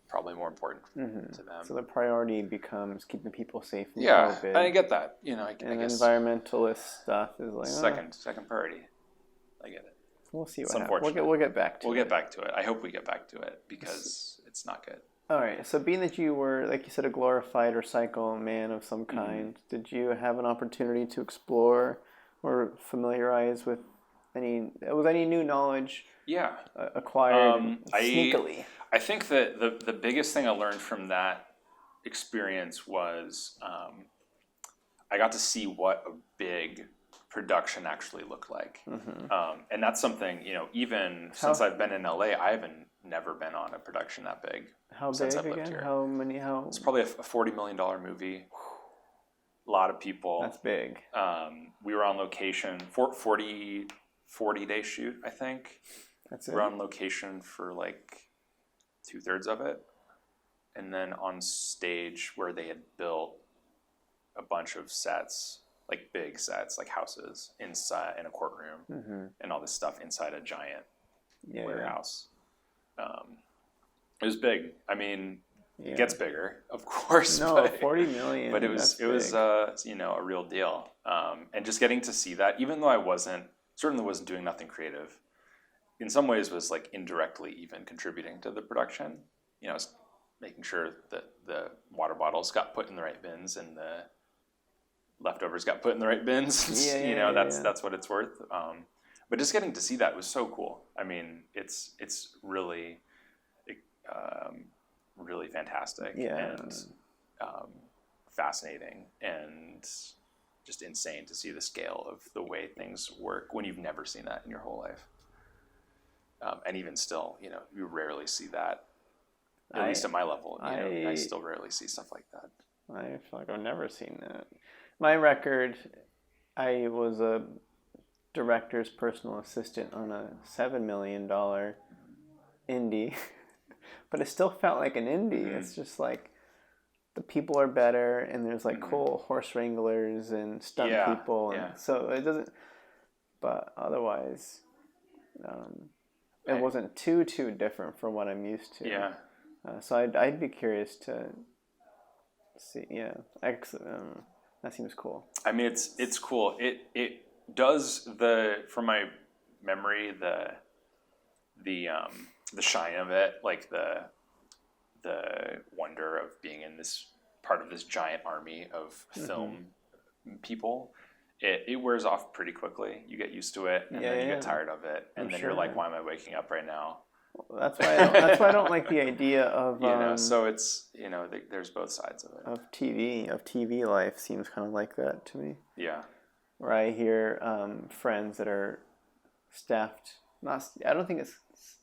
probably more important to them. So the priority becomes keeping people safe from COVID. COVID. And I get that. I guess environmentalist stuff is like second priority. I get it. We'll see what happens. We'll get back to it. We'll get back to it. I hope we get back to it because it's not good. All right. So being that you were, like you said, a glorified recycle man of some kind, did you have an opportunity to explore or familiarize with any new knowledge acquired sneakily? I think that the biggest thing I learned from that experience was I got to see what a big production actually looked like. And that's something, even since I've been in LA, I haven't never been on a production that big. How since big I've lived again? here. How many? It's probably a $40 million movie. A lot of people. That's big. We were on location for 40-day shoot, I think. That's it. We're on location for like 2/3 of it, and then on stage where they had built a bunch of sets, like big sets, like houses inside in a courtroom, and all this stuff inside a giant warehouse. It was big. I mean, it gets bigger, of course. No, but, 40 million. But it was a real deal, and just getting to see that, even though I certainly wasn't doing nothing creative. In some ways was like indirectly even contributing to the production. Making sure that the water bottles got put in the right bins and the leftovers got put in the right bins. That's what it's worth. But just getting to see that was so cool. I mean, it's really, really fantastic and fascinating. And just insane to see the scale of the way things work when you've never seen that in your whole life. And even still, you rarely see that. At least at my level, I still rarely see stuff like that. I feel like I've never seen that. My record, I was a director's personal assistant on a $7 million indie, but it still felt like an indie. Mm-hmm. It's just like the people are better, and there's like cool horse wranglers and stunt people, and so it doesn't. But otherwise, it wasn't too different from what I'm used to. Yeah. So I'd be curious to see. Yeah, that seems cool. I mean, it's cool. It does from my memory, the shine of it, like the wonder of being in this part of this giant army of film people. It wears off pretty quickly. You get used to it, and then you get tired of it, and then you're like, "Why am I waking up right now?" Well, that's why I don't like the idea of So it's there's both sides of it. Of TV life seems kind of like that to me. Yeah. Where I hear friends that are staffed. I don't think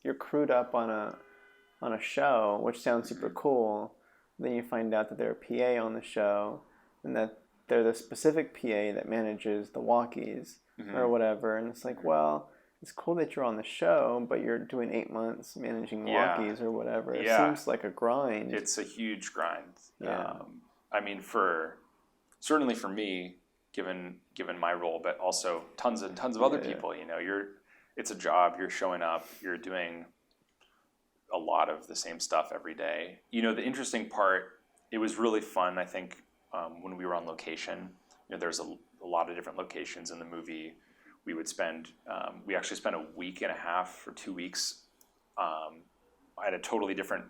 you're crewed up on a show, which sounds super cool. Then you find out that they're a PA on the show, and that they're the specific PA that manages the walkies or whatever. And it's like, well, it's cool that you're on the show, but you're doing 8 months managing walkies or whatever. It seems like a grind. It's a huge grind. Yeah. I mean, certainly for me, given my role, but also tons and tons of other people. It's a job. You're showing up. You're doing a lot of the same stuff every day. The interesting part. It was really fun. I think when we were on location, there's a lot of different locations in the movie. We would we actually spent a week and a half or 2 weeks in a totally different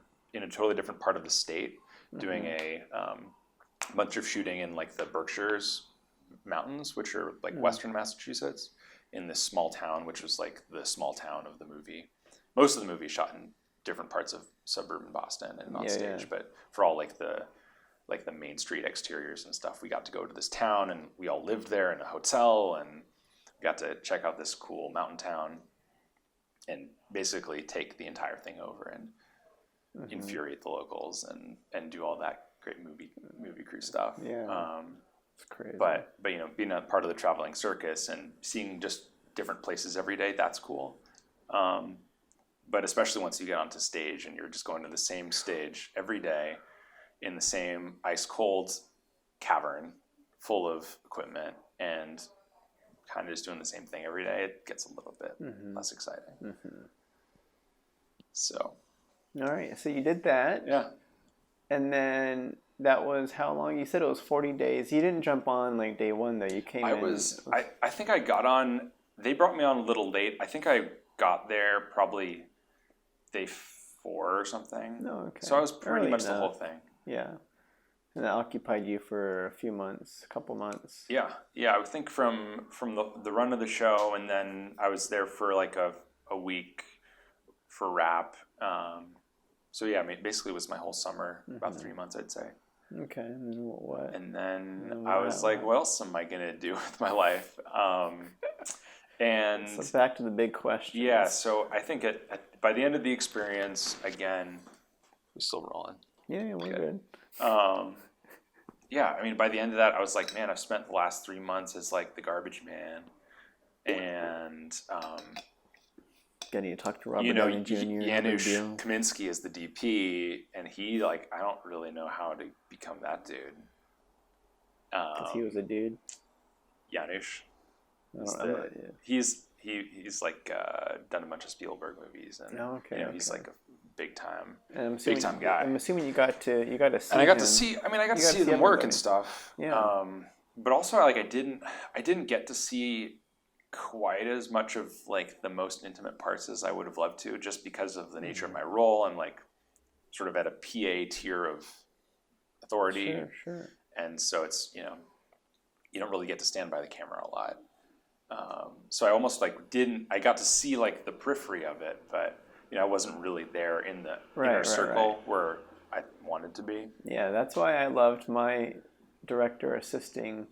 part of the state, doing a bunch of shooting in like the Berkshires Mountains, which are like Western Massachusetts, in this small town, which was like the small town of the movie. Most of the movie is shot in different parts of suburban Boston and on stage, but for all like the Main Street exteriors and stuff, we got to go to this town, and we all lived there in a hotel, and got to check out this cool mountain town and basically take the entire thing over and infuriate the locals and do all that great movie crew stuff. Yeah. It's crazy. But being a part of the traveling circus and seeing just different places every day, that's cool. But especially once you get onto stage and you're just going to the same stage every day in the same ice cold cavern full of equipment and kind of just doing the same thing every day, it gets a little bit less exciting. So. All right. So you did that. Yeah. And then that was how long? You said it was 40 days. You didn't jump on like day one though. You came I think I got on, they brought me on a little late. I think I got there probably day 4 or something. Oh, okay. So I was pretty much the whole thing. Yeah. And that occupied you for a couple months. Yeah. I think from the run of the show, and then I was there for like a week for wrap. So yeah, I mean, basically it was my whole summer, about 3 months, I'd say. Okay, and then what? And then I was like, what else am I gonna do with my life? And so back to the big question. Yeah, so I think by the end of the experience, again, we're still rolling. Yeah, we're good. Yeah, I mean, by the end of that, I was like, man, I've spent the last 3 months as like the garbage man, and getting to talk to Robert Downey Jr. Janusz Kaminski is the DP, and he I don't really know how to become that dude. Because he was a dude. Janusz. He's like done a bunch of Spielberg movies, and he's like a big time guy. I'm assuming you got to see. And I got to see. I mean, I got to see them work and stuff. Yeah. But also, like, I didn't get to see quite as much of like the most intimate parts as I would have loved to, just because of the nature of my role. I'm like sort of at a PA tier of authority. Sure. And so it's you don't really get to stand by the camera a lot. So I almost I got to see like the periphery of it, but I wasn't really there in the inner circle where I wanted to be. Yeah, that's why I loved my director assisting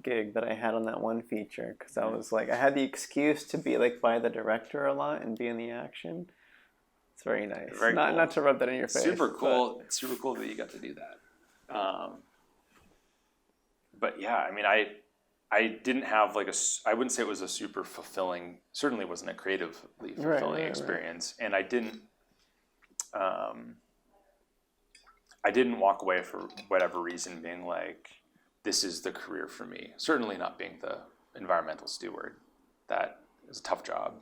gig that I had on that one feature, because I was like, I had the excuse to be like by the director a lot and be in the action. It's very nice. Very cool. Not to rub that in your face. Super cool. But... super cool that you got to do that. But yeah, I mean, I didn't have like I wouldn't say it was a super fulfilling, certainly wasn't a creatively fulfilling experience. Right. And I didn't walk away for whatever reason being like, this is the career for me. Certainly not being the environmental steward. That is a tough job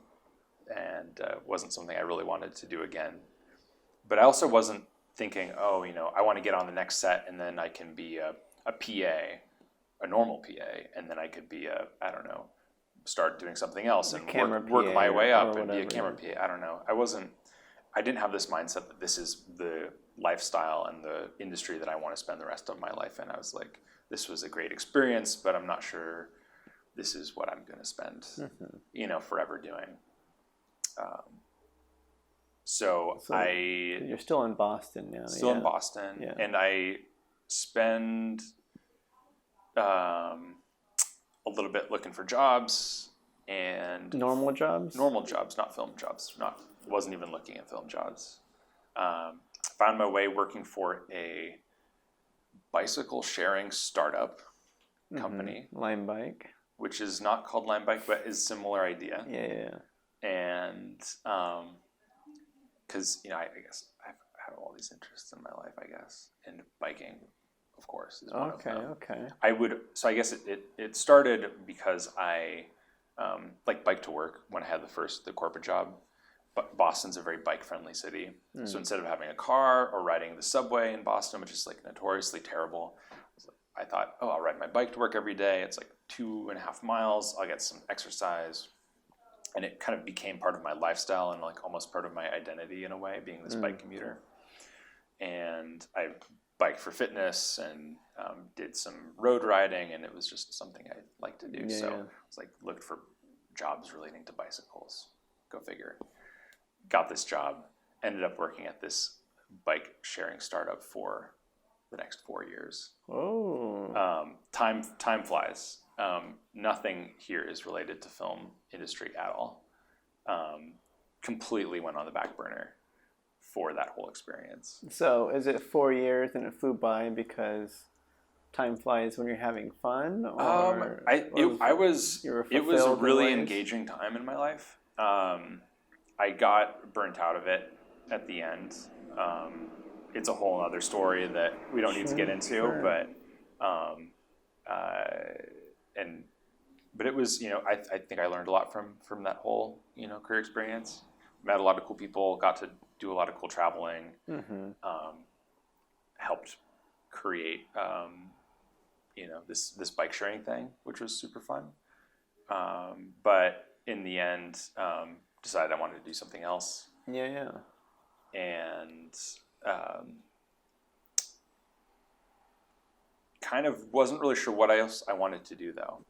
and wasn't something I really wanted to do again. But I also wasn't thinking, oh, I want to get on the next set and then I can be a PA, a normal PA, and then I could be start doing something else and work my way up and be a camera PA. I don't know. I didn't have this mindset that this is the lifestyle and the industry that I want to spend the rest of my life in. I was like, this was a great experience, but I'm not sure this is what I'm going to spend, forever doing. So you're still in Boston now. Still in Boston, and I spend a little bit looking for jobs and normal jobs, not film jobs. Wasn't even looking at film jobs. Found my way working for a bicycle sharing startup company, Lime Bike, which is not called Lime Bike, but is similar idea. Yeah. And because I guess I have all these interests in my life, I guess, and biking, of course, is one of them. Okay. I guess it started because I bike to work when I had the corporate job. But Boston's a very bike-friendly city. So instead of having a car or riding the subway in Boston, which is like notoriously terrible, I thought, I'll ride my bike to work every day. It's like 2.5 miles. I'll get some exercise. And it kind of became part of my lifestyle and like almost part of my identity in a way, being this bike commuter. And I biked for fitness and did some road riding, and it was just something I liked to do. I was like, looked for jobs relating to bicycles. Go figure. Got this job, ended up working at this bike sharing startup for the next 4 years. Time flies. Nothing here is related to film industry at all. Completely went on the back burner for that whole experience. So is it 4 years and it flew by because time flies when you're having fun? Or it was a really engaging time in my life. I got burnt out of it at the end. It's a whole other story that we don't need to get into, but it was, I think I learned a lot from that whole, career experience. Met a lot of cool people, got to do a lot of cool traveling, helped create, this bike sharing thing, which was super fun. But in the end, decided I wanted to do something else. Yeah. And kind of wasn't really sure what else I wanted to do though.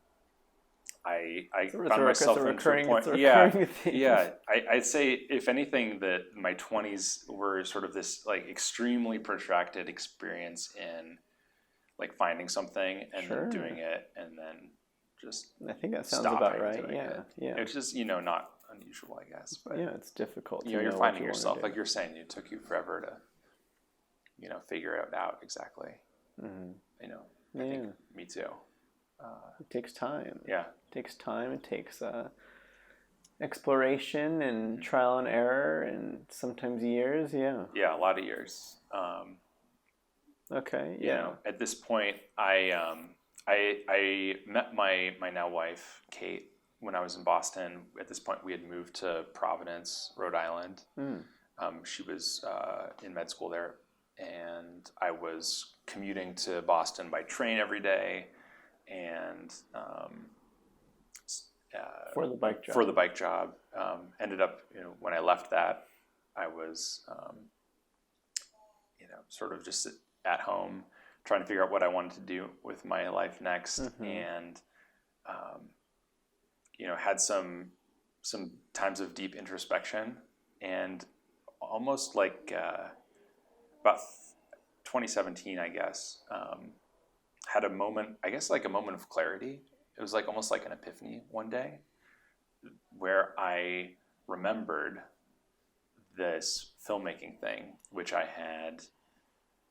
I found myself into a point. I'd say if anything that my 20s were sort of this like extremely protracted experience in like finding something and then doing it and then just I think that sounds about right. Yeah. It's just not unusual, I guess. But it's difficult. You're finding yourself, like you're saying, it took you forever to figure it out exactly. I think me too. It takes time. Yeah. It takes time. It takes exploration and trial and error and sometimes years. Yeah. Yeah, a lot of years. Okay. Yeah. At this point, I met my now wife, Kate, when I was in Boston. At this point, we had moved to Providence, Rhode Island. She was in med school there, and I was commuting to Boston by train every day. And for the bike job. Ended up, when I left that, I was, sort of just at home trying to figure out what I wanted to do with my life next, and had some times of deep introspection, and almost like about 2017, I guess. had a moment, I guess like a moment of clarity. It was like almost like an epiphany one day where I remembered this filmmaking thing, which I had.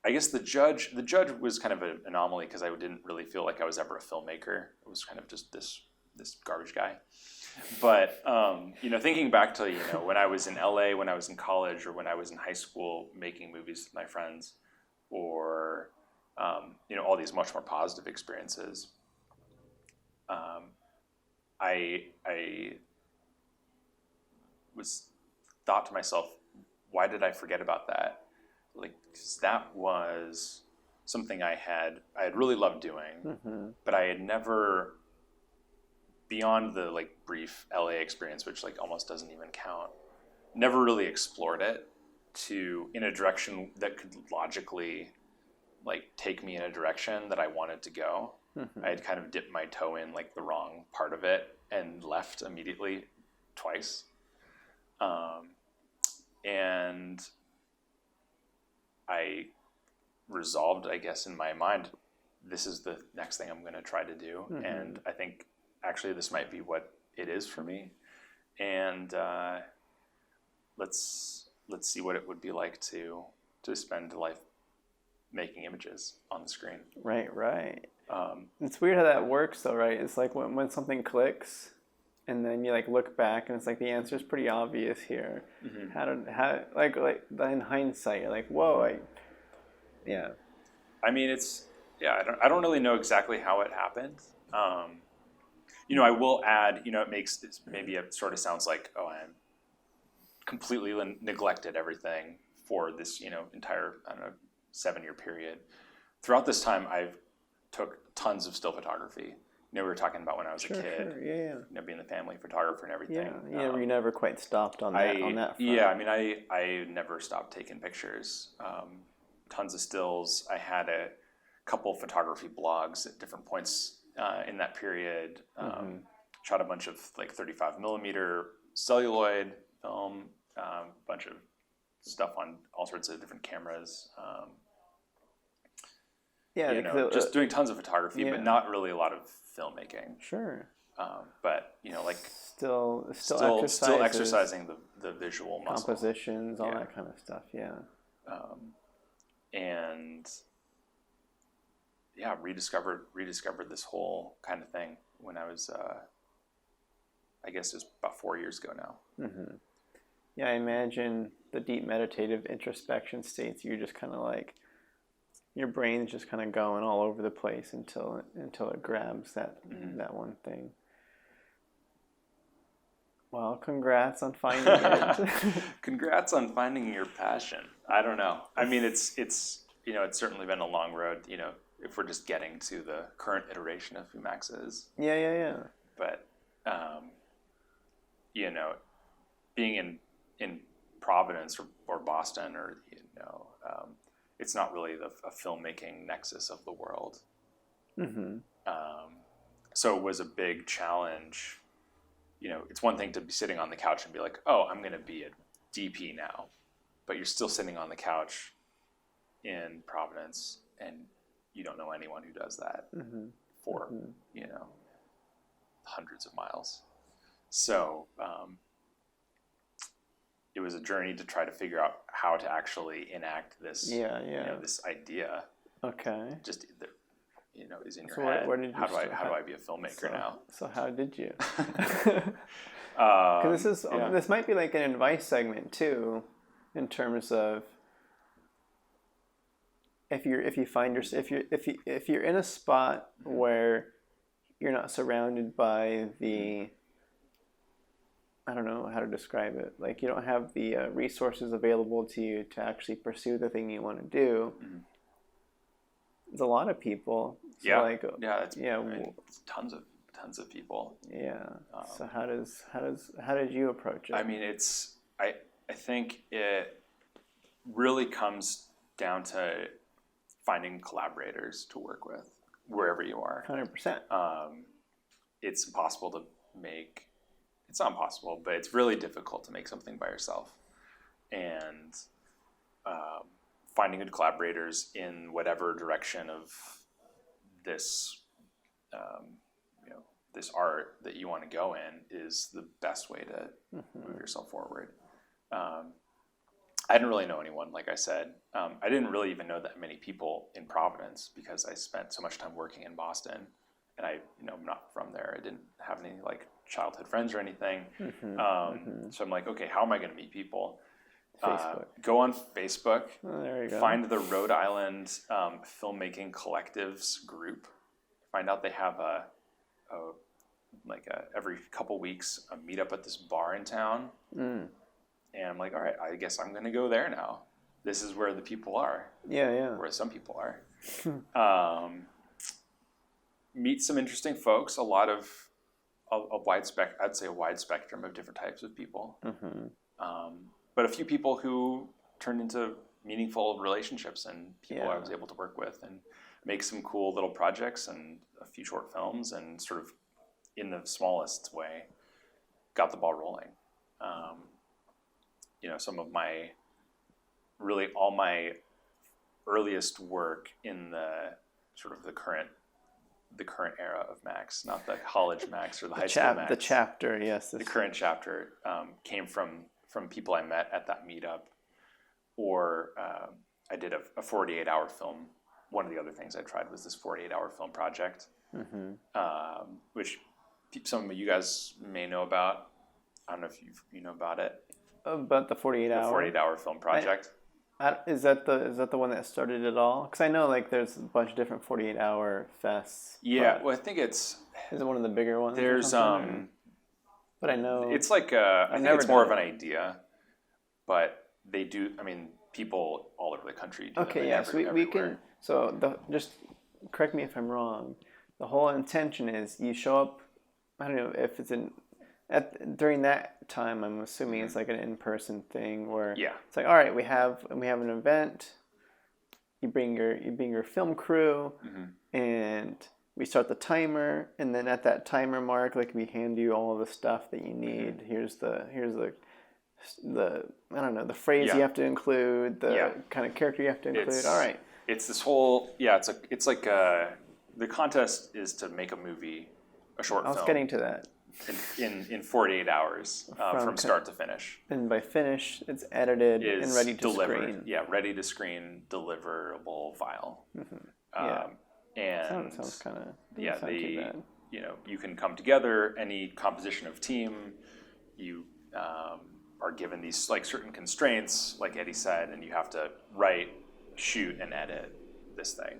I guess the judge was kind of an anomaly because I didn't really feel like I was ever a filmmaker. It was kind of just this garbage guy. But thinking back to when I was in LA, when I was in college, or when I was in high school making movies with my friends, or all these much more positive experiences, I was thought to myself, why did I forget about that? Like, 'cause that was something I had really loved doing, but I had never, beyond the like brief LA experience, which like almost doesn't even count, never really explored it in a direction that could logically like take me in a direction that I wanted to go. I had kind of dipped my toe in like the wrong part of it and left immediately twice. And I resolved, I guess, in my mind, this is the next thing I'm going to try to do. And I think actually this might be what it is for me. And let's see what it would be like to spend life making images on the screen. Right. It's weird how that works though, right? It's like when something clicks and then you like look back and it's like the answer is pretty obvious here. How like in hindsight you're like, whoa, yeah. I mean, I don't really know exactly how it happened. I will add, maybe it sort of sounds like, oh, I completely neglected everything for this, entire, 7-year period. Throughout this time, I've took tons of still photography. We were talking about when I was a kid, being the family photographer and everything. Yeah, you never quite stopped on that front. Yeah, I mean, I never stopped taking pictures. Tons of stills. I had a couple photography blogs at different points in that period. Shot a bunch of like 35 millimeter celluloid film, a bunch of stuff on all sorts of different cameras. Just doing tons of photography, but not really a lot of filmmaking. Sure. But like still exercising the visual muscle, compositions, all that kind of stuff. Yeah. And rediscovered this whole kind of thing when I was, I guess it was about 4 years ago now. Yeah, I imagine the deep meditative introspection states. You're just kind of like, your brain's just kind of going all over the place until it grabs that one thing. Well, congrats on finding it. Congrats on finding your passion. I don't know. I mean, it's it's certainly been a long road. If we're just getting to the current iteration of who Max is. Yeah. But being in Providence or Boston or it's not really a filmmaking nexus of the world. So it was a big challenge. It's one thing to be sitting on the couch and be like, oh, I'm going to be a DP now. But you're still sitting on the couch in Providence and you don't know anyone who does that for, hundreds of miles. So it was a journey to try to figure out how to actually enact this, this idea. Okay. Just, is in your head. How do I be a filmmaker now? So how did you? Because this might be like an advice segment too, in terms of if you're in a spot where you're not surrounded by the, I don't know how to describe it. Like you don't have the resources available to you to actually pursue the thing you want to do. There's a lot of people. So tons of people. Yeah. So how did you approach it? I mean, I think it really comes down to finding collaborators to work with wherever you are. 100%. It's impossible to make. It's not impossible, but it's really difficult to make something by yourself. And finding good collaborators in whatever direction of this, this art that you want to go in is the best way to move yourself forward. I didn't really know anyone, like I said. I didn't really even know that many people in Providence because I spent so much time working in Boston, and I'm not from there. I didn't have any like childhood friends or anything. So I'm like, okay, how am I going to meet people? Facebook. Go on Facebook. Oh, there you go. Find the Rhode Island filmmaking collectives group. Find out they have every couple weeks a meetup at this bar in town. And I'm like, all right, I guess I'm going to go there now. This is where the people are. Yeah. Where some people are. Meet some interesting folks. A lot of a wide spectrum of different types of people. But a few people who turned into meaningful relationships and people I was able to work with and make some cool little projects and a few short films and sort of in the smallest way got the ball rolling. Some of all my earliest work in the sort of the current era of Max, not the college Max or the high school Max. The chapter, yes. The current chapter came from people I met at that meetup, or I did a 48-hour film. One of the other things I tried was this 48-hour film project, which some of you guys may know about. I don't know if you know about it. About the 48-hour? The 48-hour film project. Is that the one that started it all? Because I know like there's a bunch of different 48-hour fests. Yeah, well, I think it's... Is it one of the bigger ones? There's... But I know... It's like I think it's more of an idea, but they do... I mean, people all over the country do Okay, yes, we can... So just correct me if I'm wrong. The whole intention is you show up... I don't know if it's during that time, I'm assuming it's like an in-person thing where it's like, all right, we have an event. You bring your film crew, and we start the timer, and then at that timer mark, like we hand you all of the stuff that you need. Here's the I don't know, the phrase you have to include, the kind of character you have to include. All right, it's this whole it's like the contest is to make a movie, a short film. I was getting to that. In 48 hours from start to finish. And by finish, it's edited and ready to screen. Yeah, ready to screen, deliverable file. And sounds kind of you can come together. Any composition of team, you are given these like certain constraints, like Eddie said, and you have to write, shoot, and edit this thing.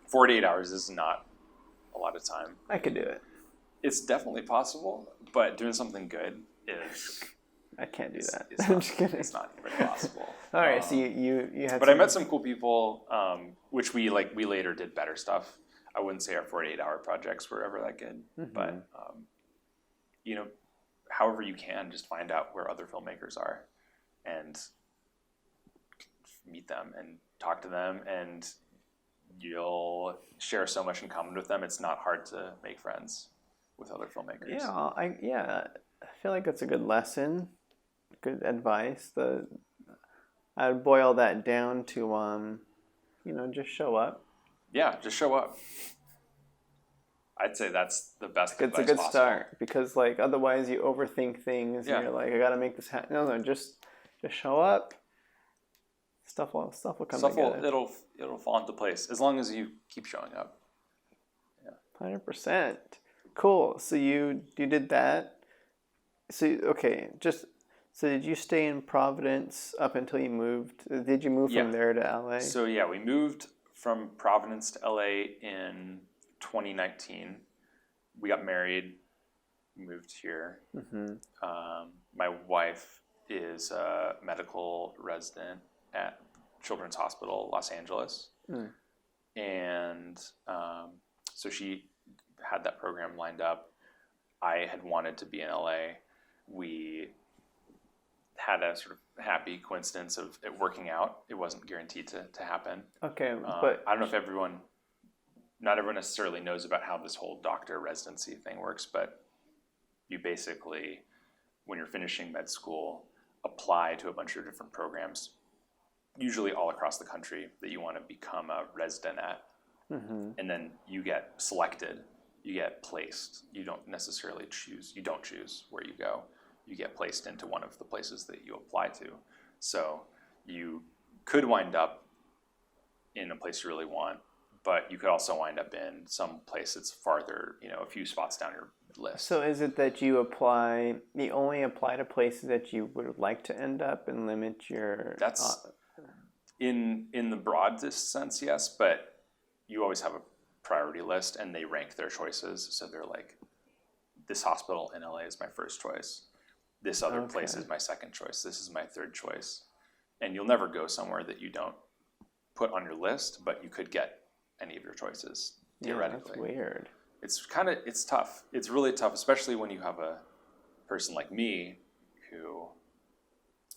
48 hours is not a lot of time. I could do it. It's definitely possible, but doing something good is... I can't do that. I'm just kidding. It's not even possible. All right, so you had... But I met some cool people, which we later did better stuff. I wouldn't say our 48-hour projects were ever that good, but however you can, just find out where other filmmakers are and meet them and talk to them, and you'll share so much in common with them. It's not hard to make friends with other filmmakers. I feel like that's a good lesson, good advice. I would boil that down to just show up. Yeah, just show up. I'd say that's the best advice It's a good possible. start, because like otherwise you overthink things and you're like, I gotta make this happen. No, just show up. Stuff will come together. It'll fall into place as long as you keep showing up. 100%. Cool. So you did that. So did you stay in Providence up until you moved? Did you move from there to LA? So we moved from Providence to LA in 2019. We got married, moved here. My wife is a medical resident at Children's Hospital, Los Angeles. And so she had that program lined up. I had wanted to be in LA. We had a sort of happy coincidence of it working out. It wasn't guaranteed to happen. Okay, but I don't know if not everyone necessarily knows about how this whole doctor residency thing works, but you basically, when you're finishing med school, apply to a bunch of different programs usually all across the country that you want to become a resident at. And then you get selected, you get placed. You don't necessarily choose. You don't choose where you go. You get placed into one of the places that you apply to. So you could wind up in a place you really want, but you could also wind up in some place that's farther, a few spots down your list. So is it that you only apply to places that you would like to end up and limit your... That's in the broadest sense, yes, but you always have a priority list and they rank their choices. So they're like, this hospital in LA is my first choice. This other place is my second choice. This is my third choice. And you'll never go somewhere that you don't put on your list, but you could get any of your choices, theoretically. Yeah, that's weird. It's tough. It's really tough, especially when you have a person like me who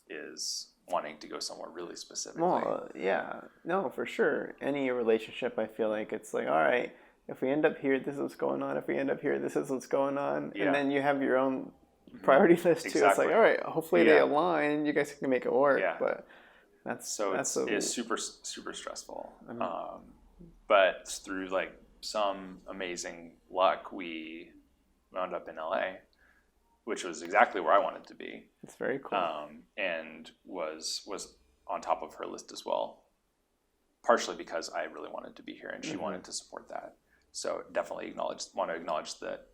is wanting to go somewhere really specifically. Well, yeah. No, for sure. Any relationship, I feel like it's like, all right, if we end up here, this is what's going on. If we end up here, this is what's going on. Yeah. And then you have your own priority list too. Exactly. It's like, all right, hopefully they align and you guys can make it work. Yeah. But it's super, super stressful. But through like some amazing luck, we wound up in LA, which was exactly where I wanted to be. It's very cool. And was on top of her list as well, partially because I really wanted to be here and she wanted to support that. So definitely want to acknowledge that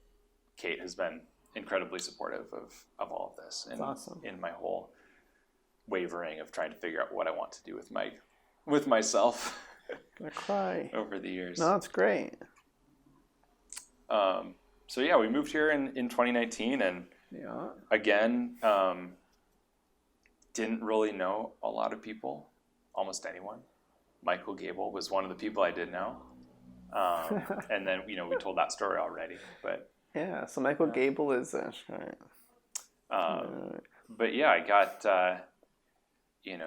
Kate has been incredibly supportive of all of this and awesome. In my whole wavering of trying to figure out what I want to do with myself. I'm gonna cry. Over the years. No, it's great. So yeah, we moved here in 2019 and again, didn't really know a lot of people, almost anyone. Michael Gable was one of the people I did know. And then, we told that story already, but. Yeah, so Michael Gable is, but yeah, I got,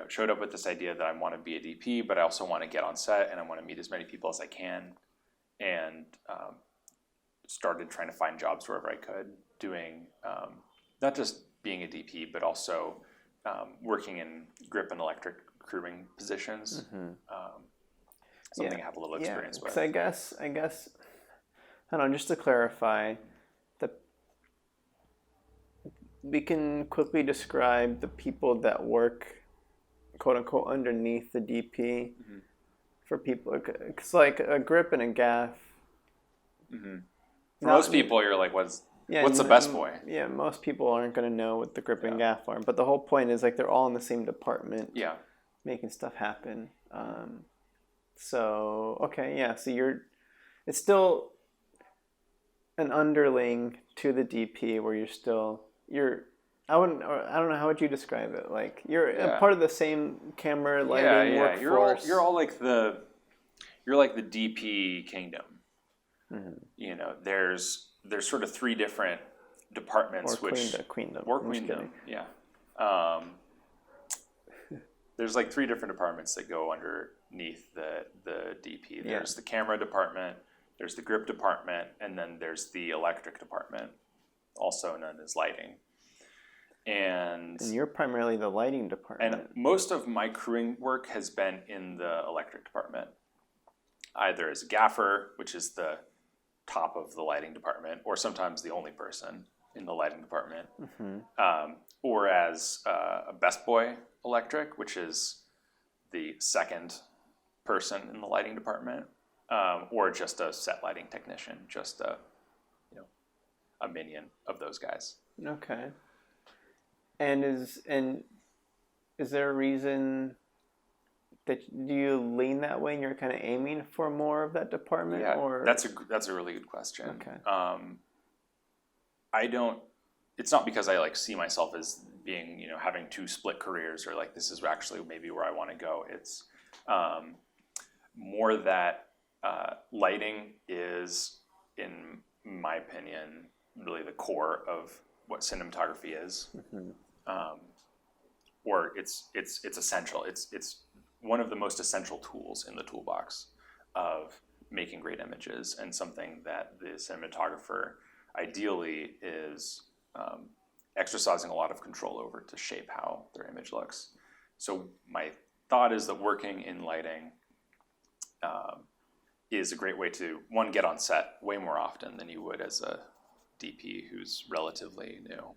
showed up with this idea that I want to be a DP, but I also want to get on set and I want to meet as many people as I can. And started trying to find jobs wherever I could, doing not just being a DP, but also working in grip and electric crewing positions. Something I have a little experience with. I guess, I don't know, just to clarify, we can quickly describe the people that work, quote unquote, underneath the DP for people. It's like a grip and a gaff. For most people, you're like, what's the best boy? Yeah, most people aren't going to know what the grip and gaff are. But the whole point is like they're all in the same department. Yeah. Making stuff happen. So it's still an underling to the DP where I don't know, how would you describe it? Like you're a part of the same camera lighting workforce. You're like the DP kingdom. There's sort of three different departments, queendom. Or queendom. Yeah. There's like three different departments that go underneath the DP. There's the camera department, there's the grip department, and then there's the electric department, also known as lighting. And you're primarily the lighting department. And most of my crewing work has been in the electric department, either as a gaffer, which is the top of the lighting department, or sometimes the only person in the lighting department, or as a best boy electric, which is the second person in the lighting department, or just a set lighting technician, just a minion of those guys. Okay. And is there a reason that you lean that way and you're kind of aiming for more of that department? Yeah, or? That's a really good question. Okay. It's not because I see myself as being, having two split careers or this is actually maybe where I want to go. It's more that lighting is, in my opinion, really the core of what cinematography is. Or it's essential. It's one of the most essential tools in the toolbox of making great images, and something that the cinematographer ideally is exercising a lot of control over to shape how their image looks. So my thought is that working in lighting is a great way to, one, get on set way more often than you would as a DP who's relatively new.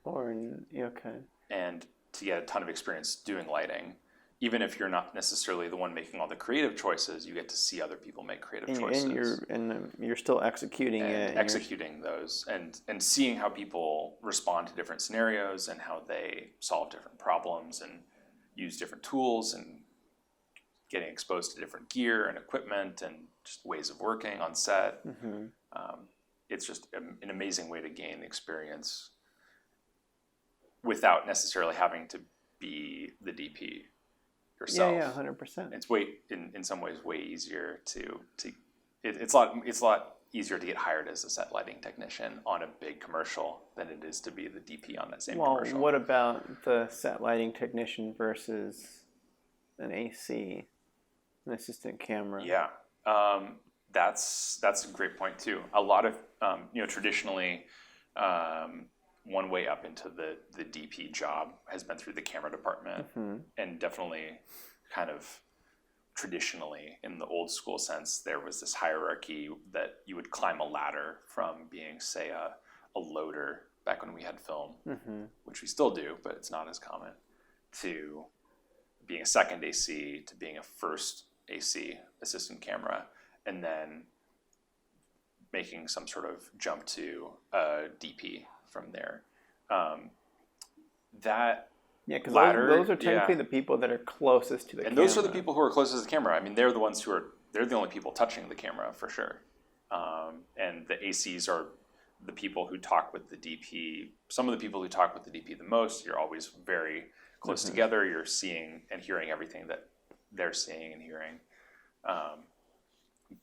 Okay. And to get a ton of experience doing lighting. Even if you're not necessarily the one making all the creative choices, you get to see other people make creative choices. And you're still executing it. Executing those and seeing how people respond to different scenarios and how they solve different problems and use different tools and getting exposed to different gear and equipment and just ways of working on set. It's just an amazing way to gain experience without necessarily having to be the DP yourself. Yeah, 100%. It's in some ways way easier it's a lot easier to get hired as a set lighting technician on a big commercial than it is to be the DP on that same commercial. Well, what about the set lighting technician versus an AC, an assistant camera? Yeah, that's a great point too. A lot of traditionally. One way up into the DP job has been through the camera department, and definitely kind of traditionally in the old school sense, there was this hierarchy that you would climb a ladder from being, say, a loader back when we had film, which we still do, but it's not as common, to being a second AC, to being a first AC assistant camera, and then making some sort of jump to a DP from there. Because those are technically the people that are closest to the camera. And those are the people who are closest to the camera. I mean, they're the ones they're the only people touching the camera for sure. And the ACs are the people who talk with the DP. Some of the people who talk with the DP the most, you're always very close together. You're seeing and hearing everything that they're seeing and hearing.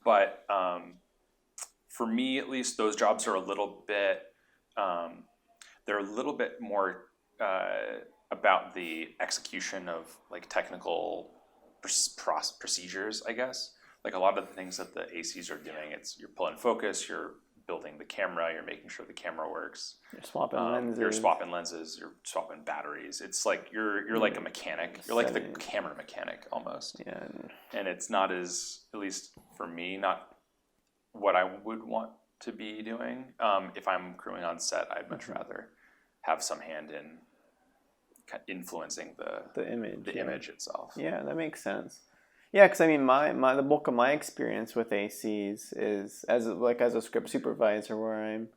But for me, at least, those jobs are a little bit, they're a little bit more about the execution of like technical procedures, I guess. Like a lot of the things that the ACs are doing, you're pulling focus, you're building the camera, you're making sure the camera works. You're swapping lenses. You're swapping batteries. It's like you're like a mechanic. You're like the camera mechanic almost. Yeah. And it's not as, at least for me, not what I would want to be doing. If I'm crewing on set, I'd much rather have some hand in influencing the image itself. Yeah, that makes sense. Yeah, because I mean, the bulk of my experience with ACs is as a script supervisor, where I'm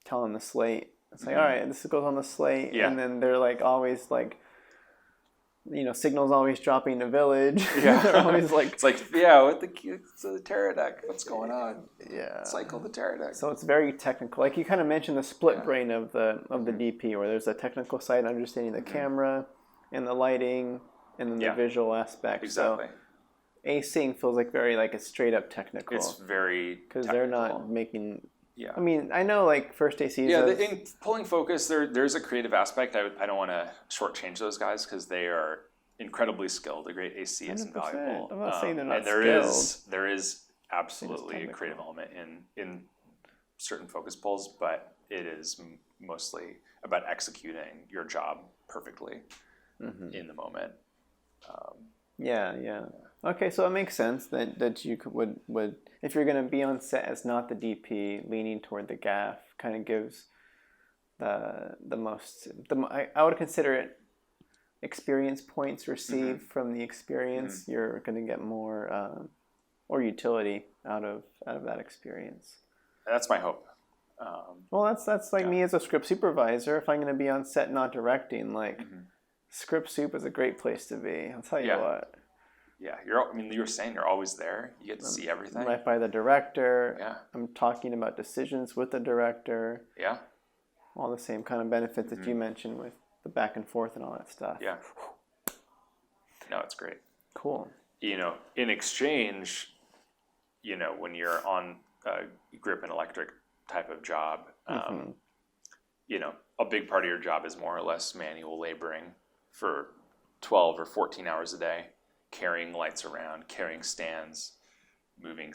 telling the slate, it's like, all right, this goes on the slate, and then they're like always like, signals always dropping to village. Yeah, they're always like, it's like, with the pterodec, what's going on? Yeah, cycle the pterodec. So it's very technical. Like you kind of mentioned the split brain of the DP, where there's a technical side understanding the camera and the lighting. And then the visual aspect. Exactly. So ACing feels like very like a straight up technical. It's very because they're not making. Yeah. I mean, I know like first ACs. Yeah, in pulling focus, there's a creative aspect. I don't want to shortchange those guys because they are incredibly skilled. A great AC is invaluable. I'm not saying they're not skilled. There is absolutely a creative element in certain focus pulls, but it is mostly about executing your job perfectly in the moment. Yeah. Okay, so it makes sense that you would if you're going to be on set as not the DP, leaning toward the gaff kind of gives the most. I would consider it experience points received from the experience. You're going to get more or utility out of that experience. That's my hope. Well, that's like me as a script supervisor. If I'm going to be on set not directing, like. Script soup is a great place to be. I'll tell you what. Yeah, you were saying you're always there. You get to see everything. I'm right by the director. Yeah. I'm talking about decisions with the director. Yeah. All the same kind of benefits that you mentioned with the back and forth and all that stuff. Yeah. No, it's great. Cool. In exchange, when you're on a grip and electric type of job, a big part of your job is more or less manual laboring for 12 or 14 hours a day, carrying lights around, carrying stands, moving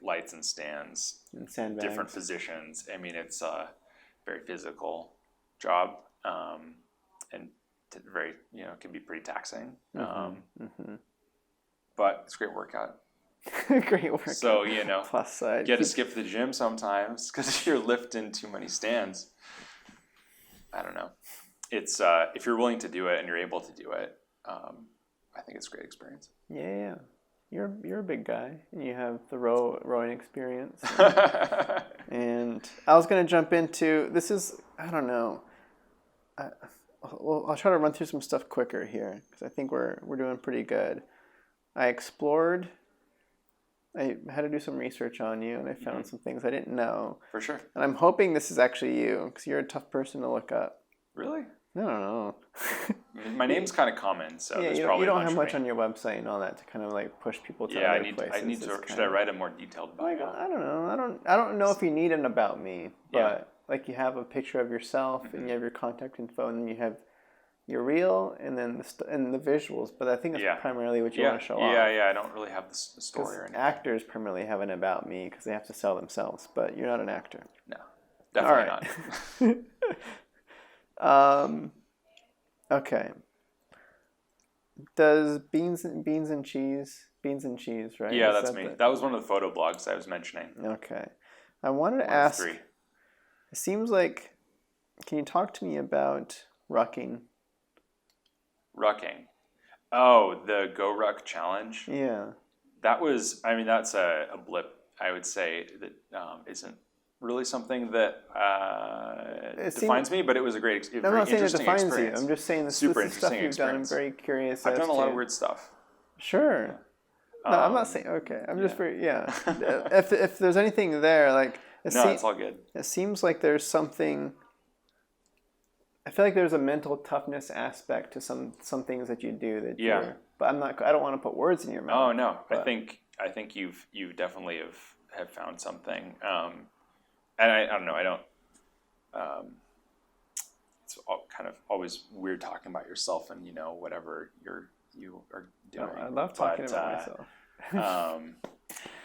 lights and stands, and sandbags. Different positions. I mean, it's a very physical job, and very, can be pretty taxing. But it's a great workout. Great workout. So, plus side. Get to skip the gym sometimes because you're lifting too many stands. I don't know. It's if you're willing to do it and you're able to do it, I think it's a great experience. Yeah. You're a big guy and you have the rowing experience. And I was going to jump into, this is, I don't know. I'll try to run through some stuff quicker here because I think we're doing pretty good. I had to do some research on you and I found some things I didn't know. For sure. And I'm hoping this is actually you because you're a tough person to look up. Really? I don't know. My name's kind of common, so yeah, there's you probably don't have much on your website and all that to kind of like push people to other places. Should I write a more detailed bio? Like, I don't know. I don't know if you need an about me, but like you have a picture of yourself and you have your contact info and then you have your reel and then the visuals. But I think that's primarily what you want to show off. Yeah. I don't really have the story or anything. Actors primarily have an about me because they have to sell themselves, but you're not an actor. No, definitely not. Okay. Does beans and cheese, right? Yeah, that's me. That was one of the photo blogs I was mentioning. Okay. I wanted to ask, it seems like, can you talk to me about rucking? Rucking. Oh, the Go Ruck Challenge? Yeah. That's a blip, I would say, that isn't really something that defines me, but it was a very interesting experience. I'm not saying it defines you. I'm just saying this is stuff you've done. I'm very curious. I've done a lot of weird stuff. Sure. No, I'm not saying, okay. I'm just very, if there's anything there, like... it's all good. It seems like there's something... I feel like there's a mental toughness aspect to some things that you do that but I don't want to put words in your mouth. Oh, no. But. I think you definitely have found something. And I don't know. It's kind of always weird talking about yourself and whatever you are doing. I love talking about myself.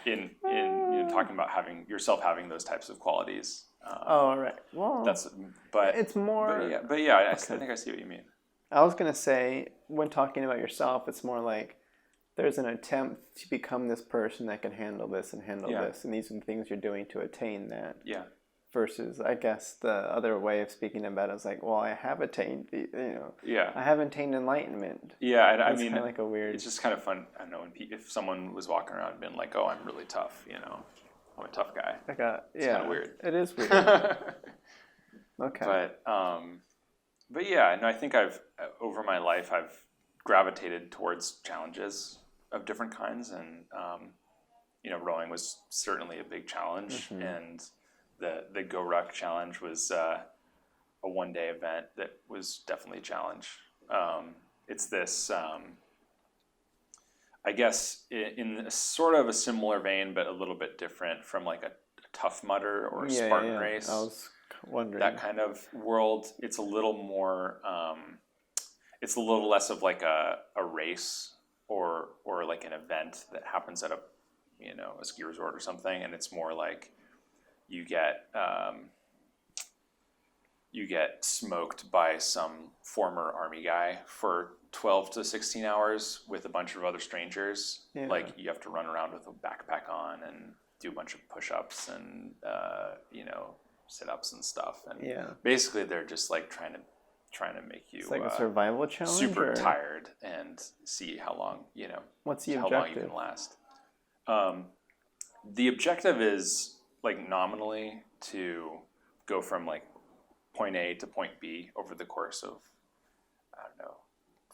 in talking about having those types of qualities. Right. Well, it's more. But I think I see what you mean. I was gonna say when talking about yourself, it's more like there's an attempt to become this person that can handle this and handle this, and these are the things you're doing to attain that. Yeah. Versus, I guess the other way of speaking about it is like, well, I have attained, I have attained enlightenment. Yeah, I mean, kind of like a weird. It's just kind of fun. I don't know if someone was walking around being like, "Oh, I'm really tough," I'm a tough guy. It's kind of weird. It is weird. Okay. But yeah, no, I think over my life I've gravitated towards challenges of different kinds, and rowing was certainly a big challenge, and the Go Ruck Challenge was a one-day event that was definitely a challenge. It's this, I guess, in sort of a similar vein, but a little bit different from like a Tough Mudder or a Spartan race. I was wondering. That kind of world. It's a little more, it's a little less of like a race or like an event that happens at a ski resort or something, and it's more like you get smoked by some former army guy for 12 to 16 hours with a bunch of other strangers. Yeah. Like you have to run around with a backpack on and do a bunch of push-ups and sit-ups and stuff. And basically they're just like trying to make you. It's like a survival challenge. Super tired and see how long What's the objective? How long you can last. The objective is like nominally to go from like point A to point B over the course of,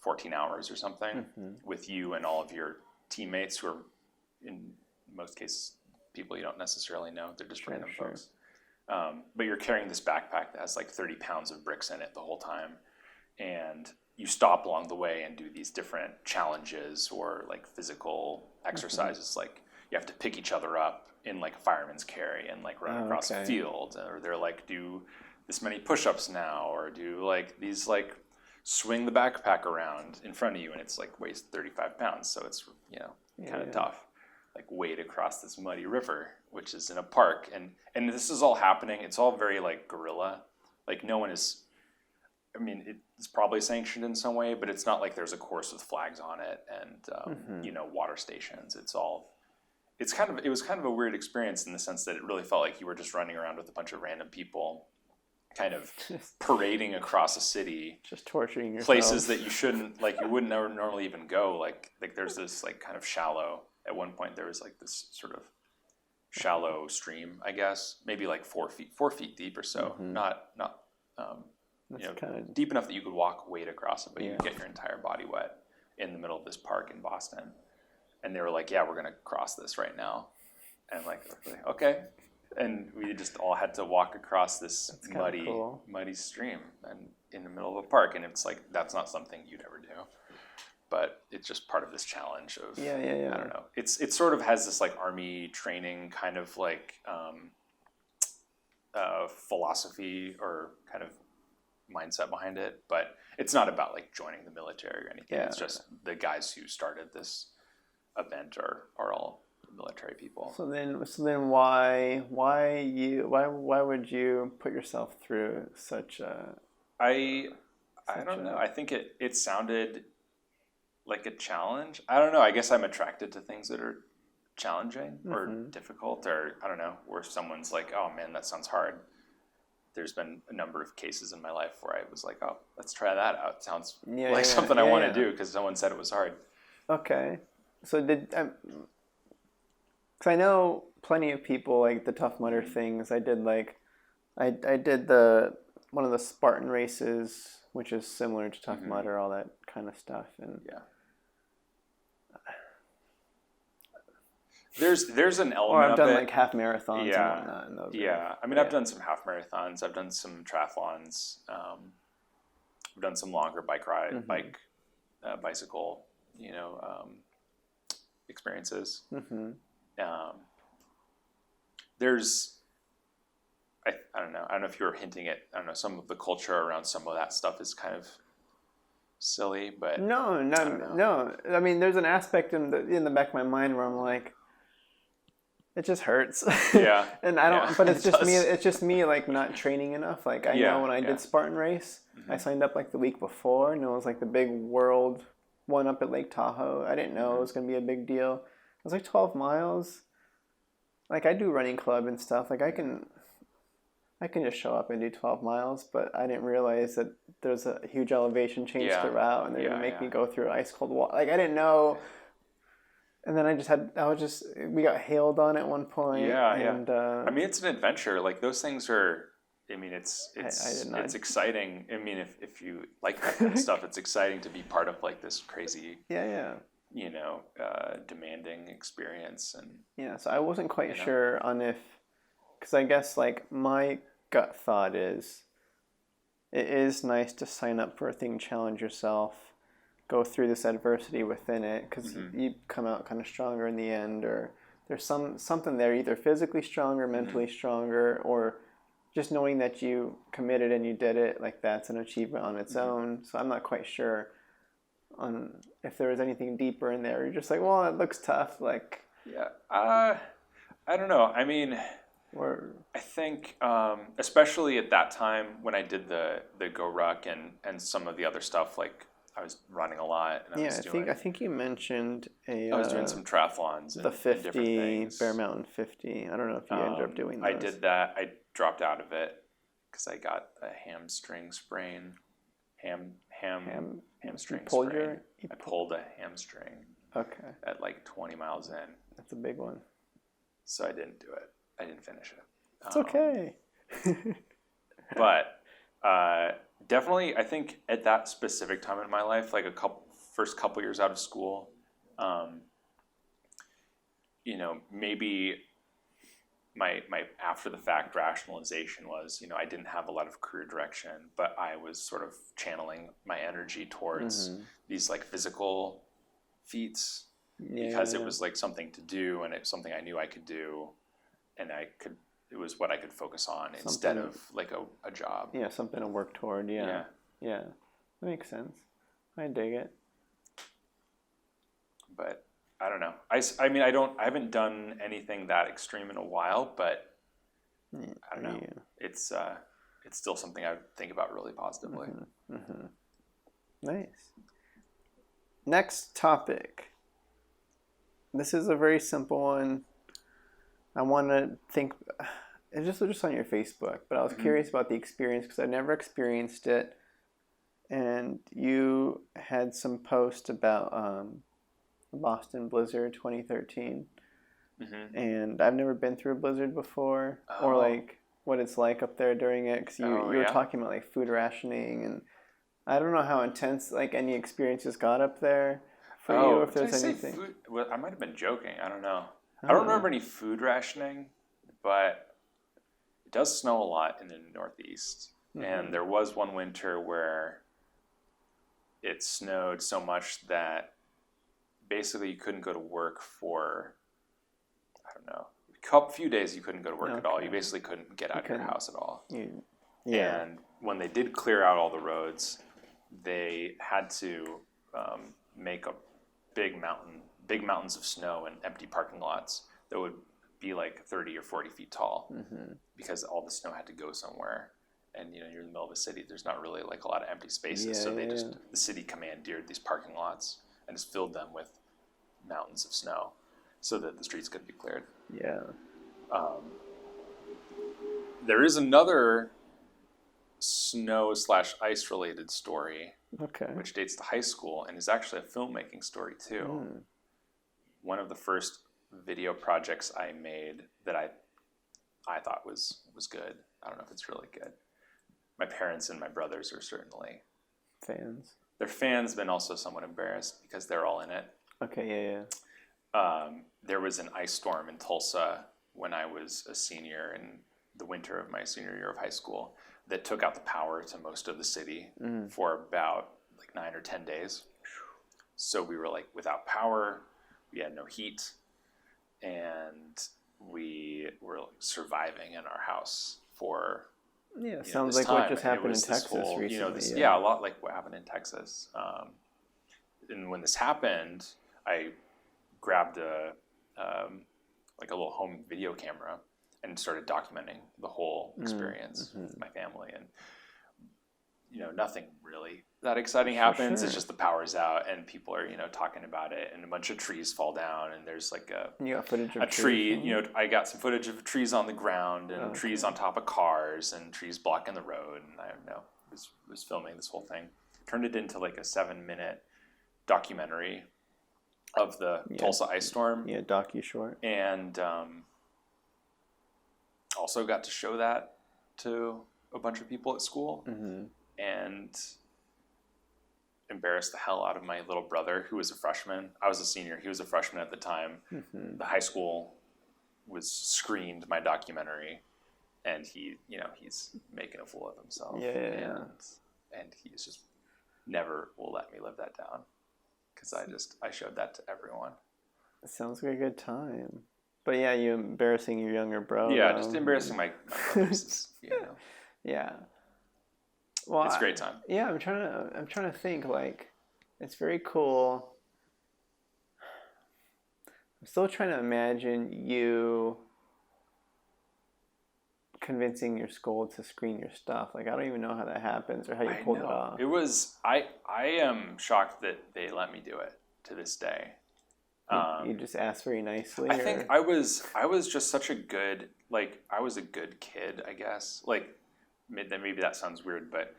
14 hours or something with you and all of your teammates who are in most cases people you don't necessarily know. They're just random folks. But you're carrying this backpack that has like 30 pounds of bricks in it the whole time. And you stop along the way and do these different challenges or like physical exercises. Like you have to pick each other up in like a fireman's carry and like run across the field, or they're like do this many push-ups now, or do like these like swing the backpack around in front of you, and it's like weighs 35 pounds, so it's kind of tough. Like wade across this muddy river, which is in a park, and this is all happening. It's all very like guerrilla. Like no one is. I mean, it's probably sanctioned in some way, but it's not like there's a course with flags on it and you know, water stations. It was kind of a weird experience in the sense that it really felt like you were just running around with a bunch of random people, kind of parading across a city, just torturing yourself. Places that you shouldn't, like, you wouldn't ever normally even go. Like there's this like kind of shallow. At one point, there was like this sort of shallow stream, I guess, maybe like 4 feet deep or so. Not you know, kind of deep enough that you could wade across it, but you could get your entire body wet in the middle of this park in Boston. And they were like, "Yeah, we're gonna cross this right now," and like, okay, and we just all had to walk across this muddy stream and in the middle of a park, and it's like that's not something you'd ever do, but it's just part of this challenge of I don't know. It sort of has this like army training kind of like philosophy or kind of mindset behind it, but it's not about like joining the military or anything. It's just the guys who started this event are all military people. So then why would you put yourself through such a I don't know. I think it sounded like a challenge. I don't know. I guess I'm attracted to things that are challenging or difficult, or I don't know, where someone's like, "Oh man, that sounds hard." There's been a number of cases in my life where I was like, "Oh, let's try that out. It sounds like something I want to do because someone said it was hard." Okay. So because I know plenty of people like the Tough Mudder things. I did one of the Spartan races, which is similar to Tough Mudder, all that kind of stuff, and There's an element of it. Or I've done like half marathons and whatnot. And those I mean, I've done some half marathons. I've done some triathlons. I've done some longer bicycle, you know, experiences. There's, I don't know. I don't know if you were hinting at, I don't know, some of the culture around some of that stuff is kind of silly, but no. I mean, there's an aspect in the back of my mind where I'm like, it just hurts. And I don't, but it's just me. It's just me, like not training enough. Like I know when I did Spartan race, I signed up like the week before, and it was like the big world one up at Lake Tahoe. I didn't know it was gonna be a big deal. It was like 12 miles. Like I do running club and stuff. Like I can just show up and do 12 miles, but I didn't realize that there's a huge elevation change throughout, and they're gonna make me go through ice cold water. Like I didn't know. And then we got hailed on at one point. And, I mean, it's an adventure. Like those things are, I mean, it's exciting. I mean, if you like that kind of stuff, it's exciting to be part of like this crazy, you know, demanding experience. And so I wasn't quite sure on because I guess like my gut thought is, it is nice to sign up for a thing, challenge yourself, go through this adversity within it, because you come out kind of stronger in the end, or there's something there, either physically stronger, mentally stronger, or just knowing that you committed and you did it, like that's an achievement on its own. So I'm not quite sure on if there was anything deeper in there. You're just like, well, it looks tough. Like I don't know. I mean, I think especially at that time when I did the Go Ruck and some of the other stuff, like I was running a lot. And I think you mentioned I was doing some triathlons. The 50, Bear Mountain 50. I don't know if you ended up doing those. I did that. I dropped out of it because I got a hamstring sprain. Hamstring sprain. I pulled a hamstring. Okay. At like 20 miles in. That's a big one. So I didn't do it. I didn't finish it. It's okay. But definitely, I think at that specific time in my life, like first couple years out of school, you know, maybe my after the fact rationalization was, you know, I didn't have a lot of career direction, but I was sort of channeling my energy towards these like physical feats because it was like something to do, and it's something I knew I could do, and it was what I could focus on instead of like a job. Yeah, something to work toward. Yeah. That makes sense. I dig it. But I don't know. I mean, I haven't done anything that extreme in a while, but I don't know. It's still something I think about really positively. Mm-hmm. Nice. Next topic. This is a very simple one. I want to think. It just was just on your Facebook, but I was curious about the experience because I never experienced it. And you had some post about Boston Blizzard 2013, and I've never been through a blizzard before, or like what it's like up there during it. Because you were talking about like food rationing, and I don't know how intense like any experiences got up there for you, if there's anything. Food? Well, I might have been joking. I don't know. I don't remember any food rationing, but it does snow a lot in the Northeast. And there was one winter where it snowed so much that basically you couldn't go to work for, I don't know, a few days you couldn't go to work at all. You basically couldn't get out of your house at all. And when they did clear out all the roads, they had to make a big mountains of snow and empty parking lots that would be like 30 or 40 feet tall because all the snow had to go somewhere. And you're in the middle of a city. There's not really like a lot of empty spaces, so the city commandeered these parking lots and just filled them with mountains of snow, so that the streets could be cleared. Yeah. There is another snow/ice related story, which dates to high school and is actually a filmmaking story too. One of the first video projects I made that I thought was good. I don't know if it's really good. My parents and my brothers are certainly fans. They're fans, but also somewhat embarrassed because they're all in it. Okay, There was an ice storm in Tulsa when I was a senior in the winter of my senior year of high school that took out the power to most of the city for about like 9 or 10 days. So we were like without power, we had no heat, and we were like surviving in our house for sounds like what just happened in Texas recently. A lot like what happened in Texas. And when this happened, I grabbed a little home video camera and started documenting the whole experience with my family. And nothing really that exciting happens. It's just the power's out and people are talking about it, and a bunch of trees fall down, and there's like a tree. I got some footage of trees on the ground and trees on top of cars and trees blocking the road. And I don't know, was filming this whole thing. Turned it into like a 7-minute documentary of the Tulsa ice storm. Yeah, docu-short. And also got to show that to a bunch of people at school. And embarrassed the hell out of my little brother, who was a freshman. I was a senior. He was a freshman at the time. The high school screened my documentary, and he's making a fool of himself. And he's just never will let me live that down, because I showed that to everyone. It sounds like a good time. But yeah, you embarrassing your younger bro. Yeah, just embarrassing my brothers. Yeah. Well, it's a great time. Yeah, I'm trying to think, like, it's very cool. I'm still trying to imagine you convincing your school to screen your stuff. Like, I don't even know how that happens or how you pulled it off. It was I am shocked that they let me do it to this day. You just asked very nicely. I think I was just such a good, like, I was a good kid, I guess. Like, maybe that sounds weird, but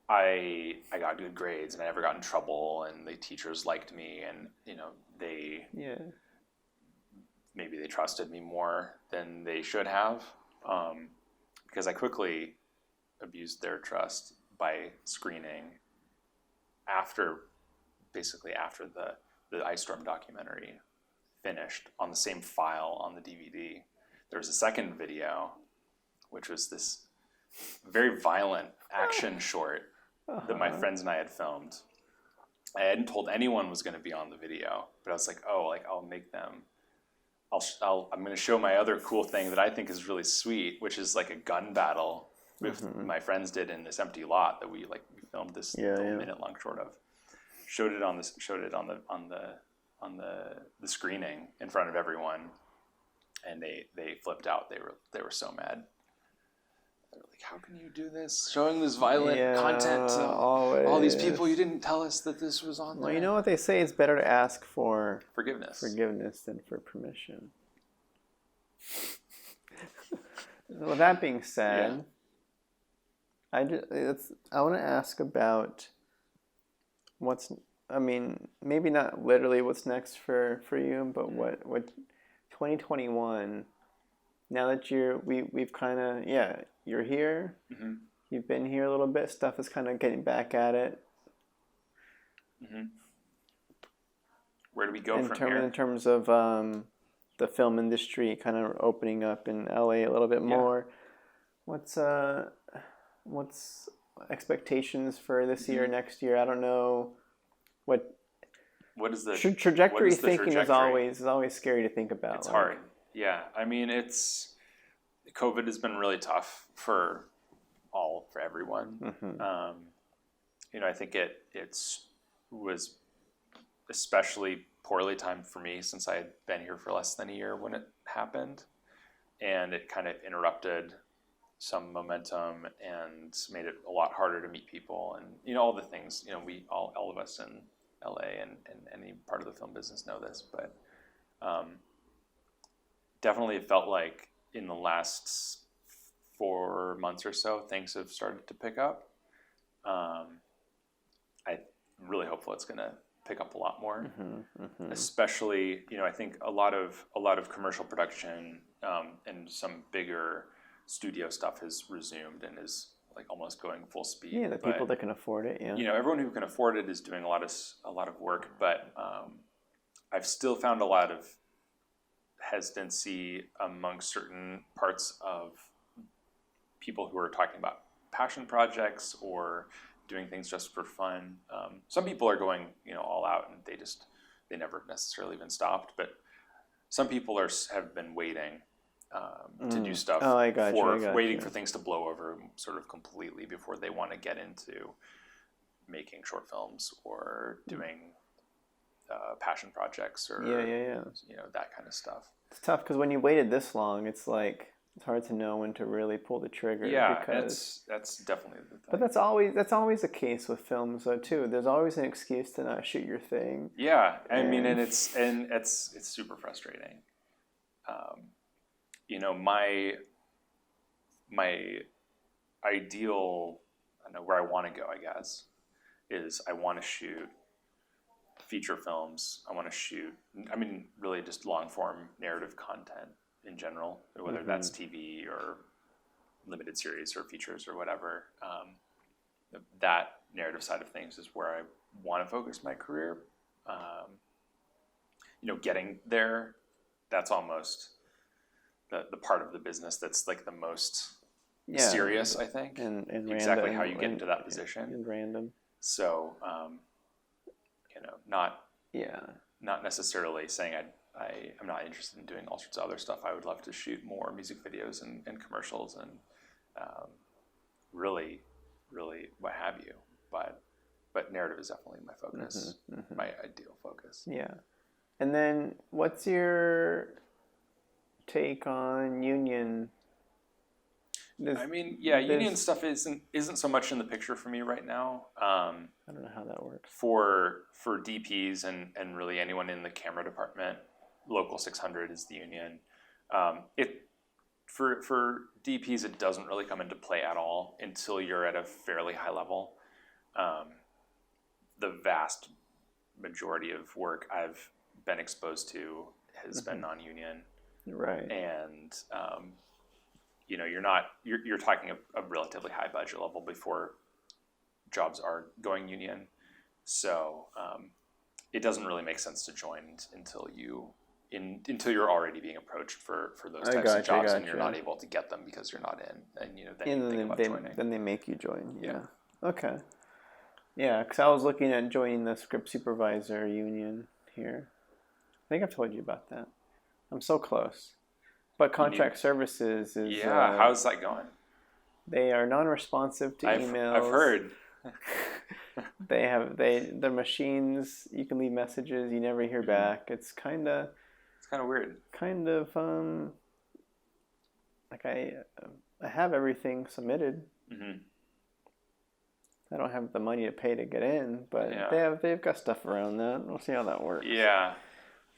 I got good grades and I never got in trouble, and the teachers liked me, and maybe they trusted me more than they should have, because I quickly abused their trust by screening after the Ice Storm documentary finished on the same file on the DVD. There was a second video, which was this very violent action short that my friends and I had filmed. I hadn't told anyone was going to be on the video, but I was like, I'll make them. I'm going to show my other cool thing that I think is really sweet, which is like a gun battle with my friends did in this empty lot that we filmed this minute-long short of. Showed it on the screening in front of everyone, and they flipped out. They were so mad. They're like, how can you do this? Showing this violent content to always. all these people. You didn't tell us that this was on there. Well, you know what they say? It's better to ask for forgiveness than for permission. Well, that being said, I want to ask about maybe not literally what's next for you, but what 2021. Now that we've kind of you're here. Mm-hmm. You've been here a little bit. Stuff is kind of getting back at it. Mm-hmm. Where do we go from here? In terms of the film industry kind of opening up in LA a little bit more. What's expectations for this year, next year? I don't know. What is the trajectory? Thinking is always scary to think about. It's hard. Yeah, I mean, COVID has been really tough for everyone. Mm-hmm. I think it was especially poorly timed for me since I had been here for less than a year when it happened, and it kind of interrupted some momentum and made it a lot harder to meet people, and all the things. We all of us in LA and any part of the film business know this, but definitely it felt like in the last 4 months or so things have started to pick up. I'm really hopeful it's going to pick up a lot more, especially I think a lot of commercial production and some bigger studio stuff has resumed and is like almost going full speed. Yeah, people that can afford it. Yeah, everyone who can afford it is doing a lot of work, but I've still found a lot of hesitancy among certain parts of people who are talking about passion projects or doing things just for fun. Some people are going all out, and they never necessarily been stopped, but some people have been waiting to do stuff waiting for things to blow over sort of completely before they want to get into making short films or doing passion projects or that kind of stuff. It's tough because when you waited this long, it's hard to know when to really pull the trigger. Yeah, that's definitely the thing. But that's always the case with films though too. There's always an excuse to not shoot your thing. Yeah, I mean, and it's super frustrating. My ideal, I know where I want to go, I guess, is I want to shoot feature films. I want to shoot, really just long form narrative content in general, whether that's TV or limited series or features or whatever. That narrative side of things is where I want to focus my career. Getting there, that's almost the part of the business that's like the most serious, I think, and exactly how you get into that position. And random. So, not necessarily saying I'm not interested in doing all sorts of other stuff. I would love to shoot more music videos and commercials and really, really what have you. But narrative is definitely my focus, my ideal focus. Yeah. And then what's your take on union? Union stuff isn't so much in the picture for me right now. I don't know how that works. For DPs and really anyone in the camera department, Local 600 is the union. For DPs, it doesn't really come into play at all until you're at a fairly high level. The vast majority of work I've been exposed to has been non-union, right? And you're talking a relatively high budget level before jobs are going union, so it doesn't really make sense to join until you're already being approached for those types of jobs, and you're not able to get them because you're not in, and then you think about joining. Then they make you join. Yeah. Okay. Yeah, because I was looking at joining the script supervisor union here. I think I've told you about that. I'm so close. But contract services is... Yeah, how's that going? They are non-responsive to emails. I've heard. Their machines, you can leave messages, you never hear back. It's kind of weird. Kind of, I like I have everything submitted. Mm-hmm. I don't have the money to pay to get in, but they've got stuff around that. We'll see how that works. Yeah,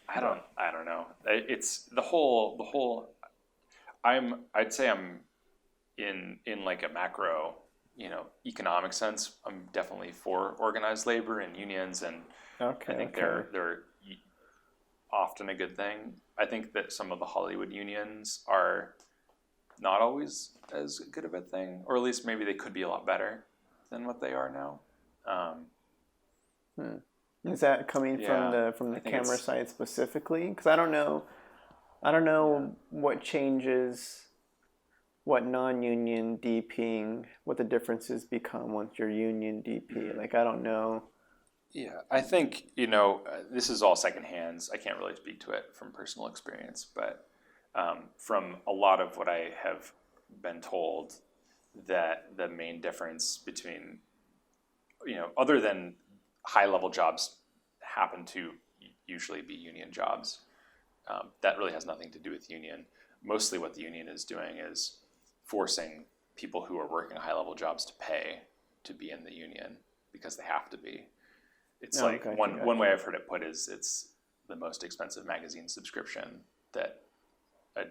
I don't know. It's the whole. I'd say I'm in like a macro, economic sense. I'm definitely for organized labor and unions, and I think they're often a good thing. I think that some of the Hollywood unions are not always as good of a thing, or at least maybe they could be a lot better than what they are now. Is that coming from the camera side specifically? Because I don't know what changes, what non-union DPing, what the differences become once you're union DP. Like I don't know. Yeah, I think this is all secondhand. I can't really speak to it from personal experience, but from a lot of what I have been told, that the main difference between, other than high-level jobs happen to usually be union jobs, that really has nothing to do with union. Mostly what the union is doing is forcing people who are working high-level jobs to pay to be in the union because they have to be. It's one way I've heard it put is it's the most expensive magazine subscription that a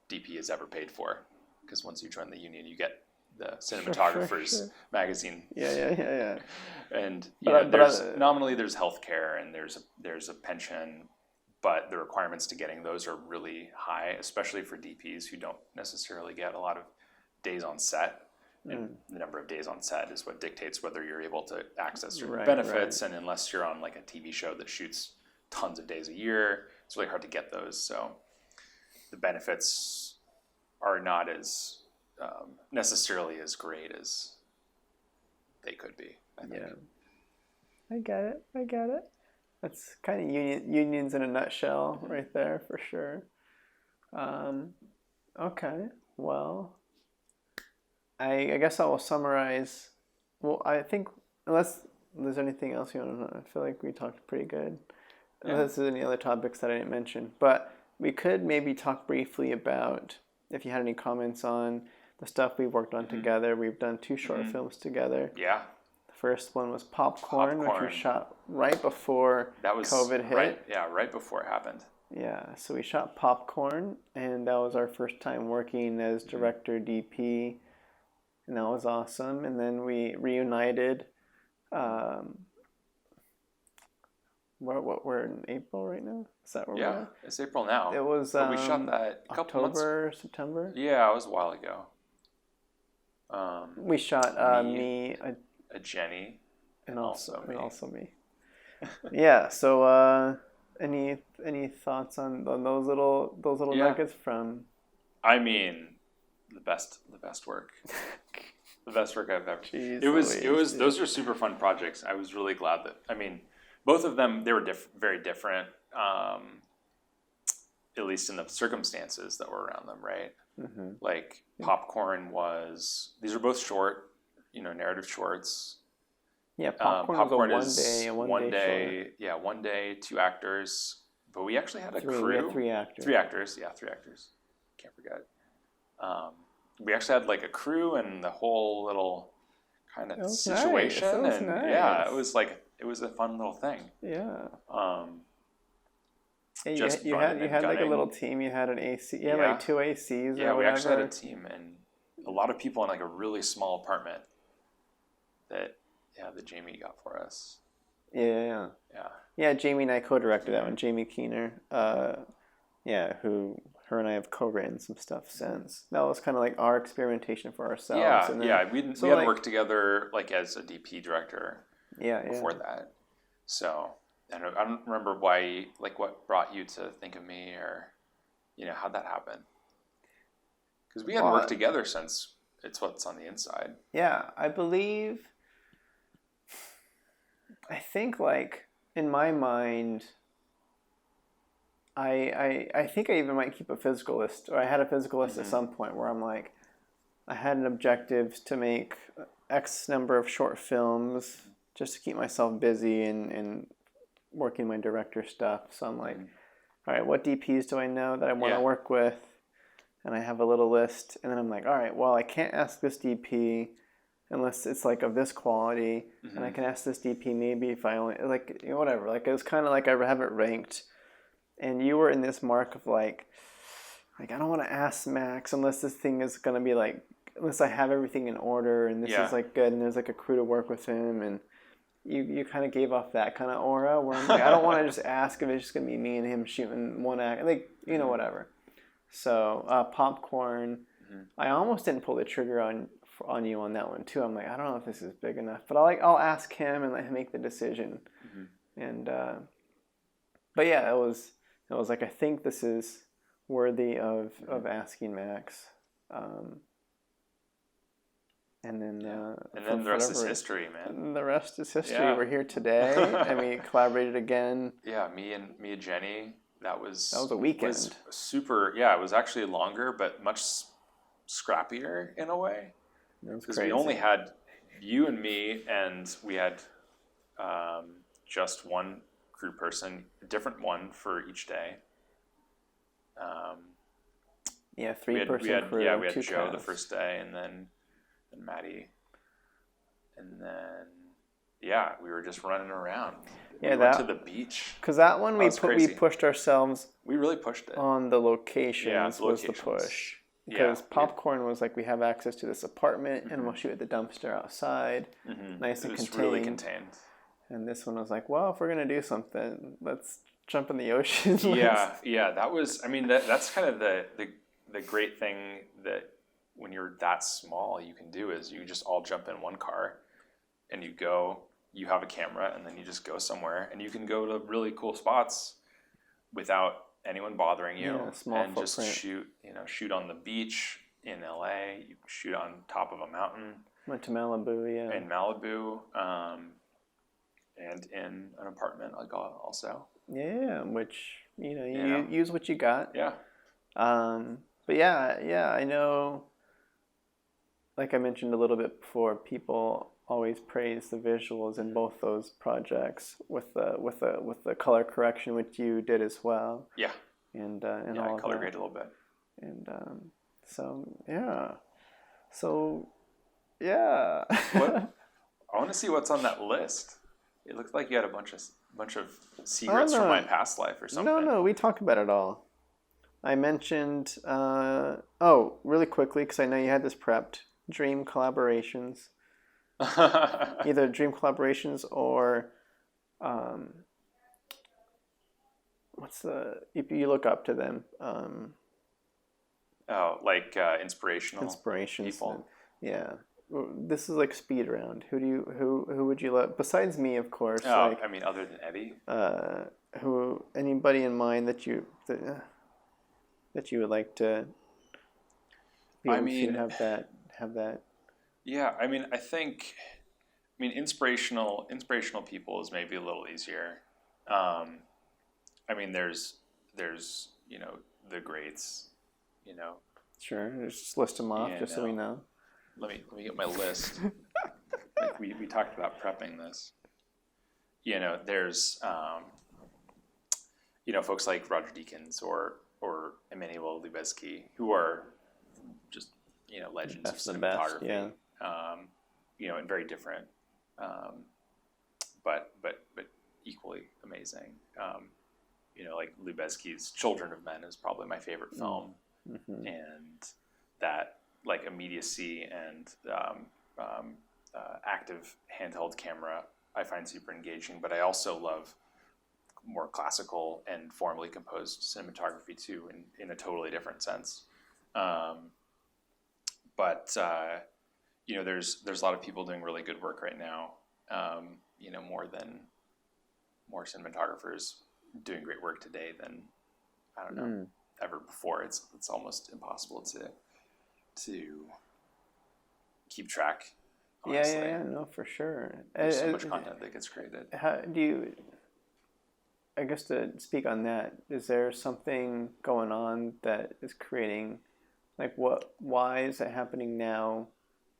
DP has ever paid for, because once you join the union, you get the cinematographer's magazine. Yeah. And there's nominally there's healthcare and there's a pension, but the requirements to getting those are really high, especially for DPs who don't necessarily get a lot of days on set. And the number of days on set is what dictates whether you're able to access certain benefits. And unless you're on like a TV show that shoots tons of days a year, it's really hard to get those. So the benefits are not as necessarily as great as they could be, I think. Yeah, I get it. That's kind of unions in a nutshell right there for sure. Okay, well, I guess I will summarize. Well, I think unless there's anything else you want to know, I feel like we talked pretty good. Unless there's any other topics that I didn't mention, but we could maybe talk briefly about if you had any comments on the stuff we've worked on together. We've done 2 short films together. Yeah. The first one was Popcorn, which we shot right before COVID hit. Right before it happened. Yeah, so we shot Popcorn, and that was our first time working as director DP, and that was awesome. And then we reunited. We're in April right now? Is that where we're at? It's April now. It was we shot that a couple October, September? Yeah, it was a while ago. We shot me, a Jenny, and also me. Yeah, so any thoughts on those little nuggets from? I mean, the best work. The best work I've ever. Jeez, it was those are super fun projects. I was really glad that both of them, they were very different, at least in the circumstances that were around them, right? Mm-hmm. Like Popcorn these are both short, narrative shorts. Yeah, Popcorn was a one day short. Yeah, 1 day, 2 actors. But we actually had a crew. We had 3 actors. 3 actors, yeah, 3 actors. Can't forget. We actually had like a crew and the whole little kind of situation. Nice. And nice. Yeah, it was a fun little thing. Yeah. You had like a little team. You had an AC. You had like 2 ACs. Yeah, we actually had a team and a lot of people in like a really small apartment that Jamie got for us. Yeah. Jamie and I co-directed that one. Jamie Keener. Her and I have co-written some stuff since. That was kind of like our experimentation for ourselves. We had worked together like as a DP director. Before that. So I don't remember what brought you to think of me or, how'd that happen? Because we hadn't worked together since it's what's on the inside. Yeah, I think like in my mind, I think I even might keep a physical list, or I had a physical list at some point where I'm like, I had an objective to make X number of short films just to keep myself busy and working my director stuff. So I'm like, all right, what DPs do I know that I want to work with? and I have a little list, and then I'm like, all right, well, I can't ask this DP unless it's like of this quality, and I can ask this DP maybe if I only like, you know, whatever. Like it was kind of like I have it ranked, and you were in this mark of like I don't want to ask Max unless this thing is gonna be like, unless I have everything in order and this is like good and there's like a crew to work with him, and you kind of gave off that kind of aura where I'm like, I don't want to just ask if it's just gonna be me and him shooting one act, like, you know, whatever. So popcorn, I almost didn't pull the trigger on you on that one too. I'm like, I don't know if this is big enough, but I'll ask him and let him make the decision. And but yeah, it was like, I think this is worthy of asking Max. And then the rest is history, man. The rest is history. Yeah. We're here today, and we collaborated again. Yeah, me and Jenny. That was a weekend. Was super. Yeah, it was actually longer, but much scrappier in a way. Because we only had you and me, and we had just one crew person, a different one for each day. Yeah, 3-person crew. Yeah, we had Joe cast. The first day, and then Maddie, and then we were just running around. Yeah, we went to the beach. Because that one we pushed ourselves. We really pushed it on the locations. Yeah, was the push. Because popcorn was like, we have access to this apartment, and we'll shoot at the dumpster outside, nice and contained. Really contained. And this one was like, well, if we're gonna do something, let's jump in the ocean. Yeah. That was. I mean, that's kind of the great thing that when you're that small, you can do is you just all jump in one car, and you go. You have a camera, and then you just go somewhere, and you can go to really cool spots without anyone bothering you, and footprint. Just shoot on the beach in LA. You shoot on top of a mountain. Went to Malibu, yeah. In Malibu, and in an apartment also. Yeah, which you use what you got. Yeah. But yeah, I know. Like I mentioned a little bit before, people always praise the visuals in both those projects with the color correction, which you did as well. Yeah. And all I color grade a little bit. And yeah. What? I want to see what's on that list. It looked like you had a bunch of secrets from my past life or something. No, we talked about it all. I mentioned really quickly, because I know you had this prepped, dream collaborations. Either dream collaborations or you look up to them. Inspirations people. Yeah. This is like speed round. Who would you let, besides me, of course? Other than Eddie. Anybody in mind that you would like to be able to have that. Yeah, I think inspirational people is maybe a little easier. There's the greats. Sure, just list them off so we know. Let me get my list. we talked about prepping this. There's folks like Roger Deakins or Emmanuel Lubezki, who are just legends of cinematography. Best, yeah. And very different, but equally amazing. Like Lubezki's Children of Men is probably my favorite film, and that like immediacy and active handheld camera I find super engaging. But I also love more classical and formally composed cinematography too, in a totally different sense. But there's a lot of people doing really good work right now. More cinematographers doing great work today than ever before. It's almost impossible to keep track. Honestly. Yeah, no, for sure. There's so much content that gets created. How do you? I guess to speak on that, is there something going on that is creating, like why is it happening now?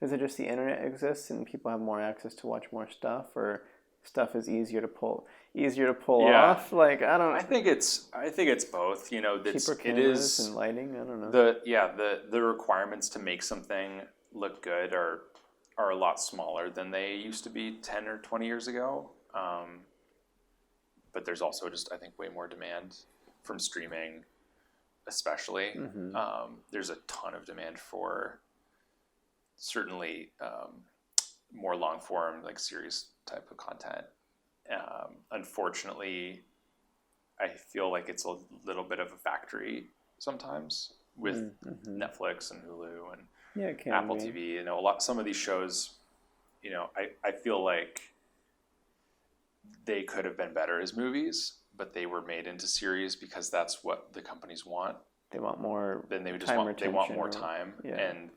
Is it just the internet exists and people have more access to watch more stuff, or stuff is easier to pull Yeah. off? Like, I don't. I think it's both. You know, Cheaper it cameras is and lighting. I don't know. the requirements to make something look good are a lot smaller than they used to be 10 or 20 years ago. But there's also just, I think, way more demand from streaming, especially. There's a ton of demand for certainly more long form, like series type of content. Unfortunately, I feel like it's a little bit of a factory sometimes with Netflix and Hulu and Apple TV. You know, some of these shows, you know, I feel like they could have been better as movies, but they were made into series because that's what the companies want. They want more. Then they would just want more time and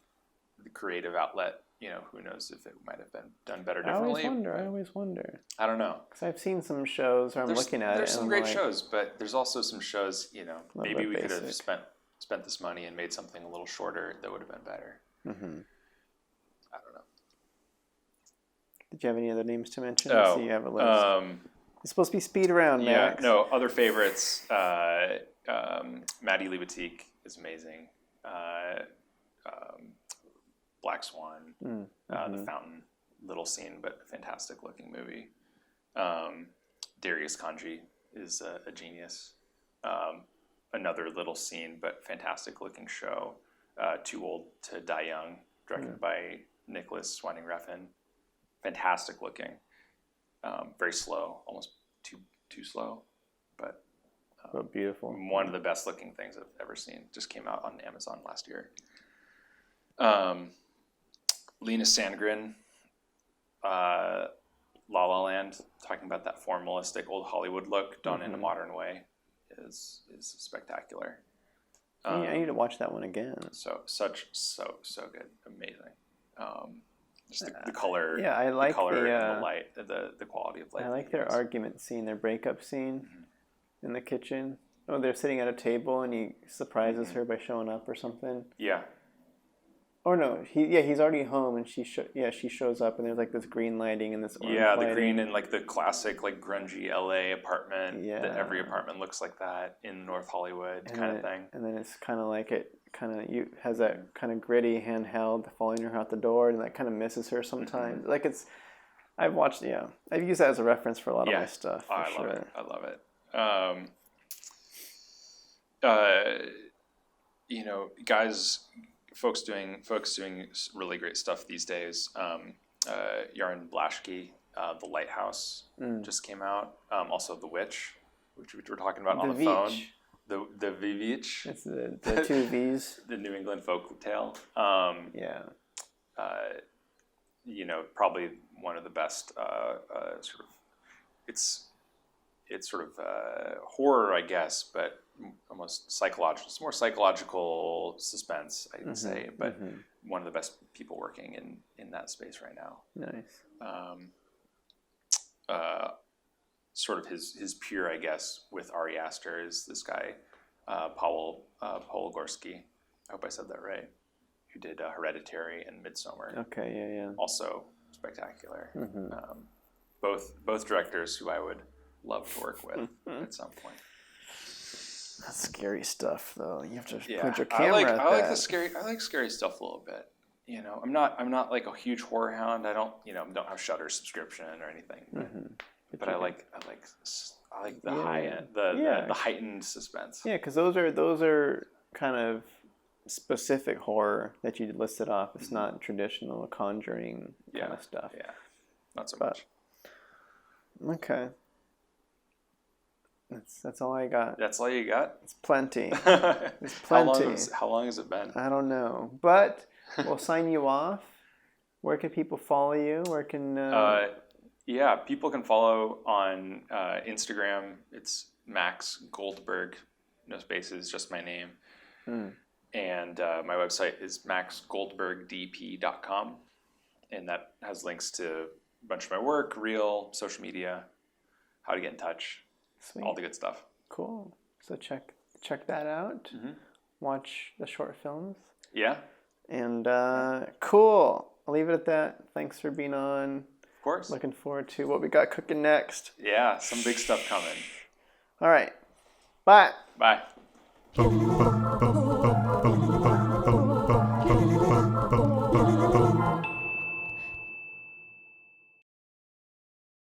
the creative outlet. You know, who knows if it might have been done better differently. I always wonder. I don't know. Because I've seen some shows where I'm looking at it. There's some great shows, but there's also some shows, you know, maybe we could have spent this money and made something a little shorter that would have been better. I don't know. Did you have any other names to mention? Oh, you have a list. It's supposed to be speed around, Max. Yeah, no, other favorites. Maddie Libatique is amazing. Black Swan, The Fountain, little scene, but fantastic looking movie. Darius Kanji is a genius. Another little scene, but fantastic looking show. Too Old to Die Young, directed by Nicholas Winding Refn. Fantastic looking. Very slow, almost too slow, but beautiful. One of the best looking things I've ever seen. Just came out on Amazon last year. Lena Sandgren, La La Land, talking about that formalistic old Hollywood look done in a modern way, is spectacular. I need to watch that one again. So good, amazing. Just the color, I like the color and the light, the quality of light. I like their argument scene, their breakup scene in the kitchen. Oh, they're sitting at a table and he surprises her by showing up or something. Yeah. Or no, he's already home and she shows up and there's like this green lighting and this orange lighting. The green and like the classic like grungy LA apartment that every apartment looks like that in North Hollywood kind of thing. And then it's kind of like has that kind of gritty handheld following her out the door and that kind of misses her sometimes. Like I've used that as a reference for a lot of my stuff. I love it. You know, folks doing really great stuff these days. Yaron Blaschke, The Lighthouse just came out. Also The Witch, which we were talking about on the phone. The Vivitch. It's the two V's. The New England folk tale. You know, probably one of the best it's sort of horror, I guess, but almost psychological. It's more psychological suspense, I would say, but one of the best people working in that space right now. Nice. Sort of his peer, I guess, with Ari Aster is this guy, Paul Gorski. I hope I said that right. Who did Hereditary and Midsommar. Okay, yeah. Also spectacular. Both directors who I would love to work with at some point. That's scary stuff, though. You have to put your camera at that. I like scary stuff a little bit. You know, I'm not like a huge horror hound. I don't have Shudder subscription or anything. But I like the high end, the heightened suspense. Yeah, because those are kind of specific horror that you listed off. It's not traditional Conjuring kind of stuff. Yeah, not so much. Okay. That's all I got. That's all you got? It's plenty. It's plenty. How long has it been? I don't know. But we'll sign you off. Where can people follow you? Where can... people can follow on Instagram. It's Max Goldberg. No spaces, just my name. And my website is maxgoldbergdp.com. And that has links to a bunch of my work, reel, social media, how to get in touch. Sweet. All the good stuff. Cool. So check that out. Watch the short films. Yeah. And cool. I'll leave it at that. Thanks for being on. Of course. Looking forward to what we got cooking next. Yeah, some big stuff coming. All right. Bye. Bye.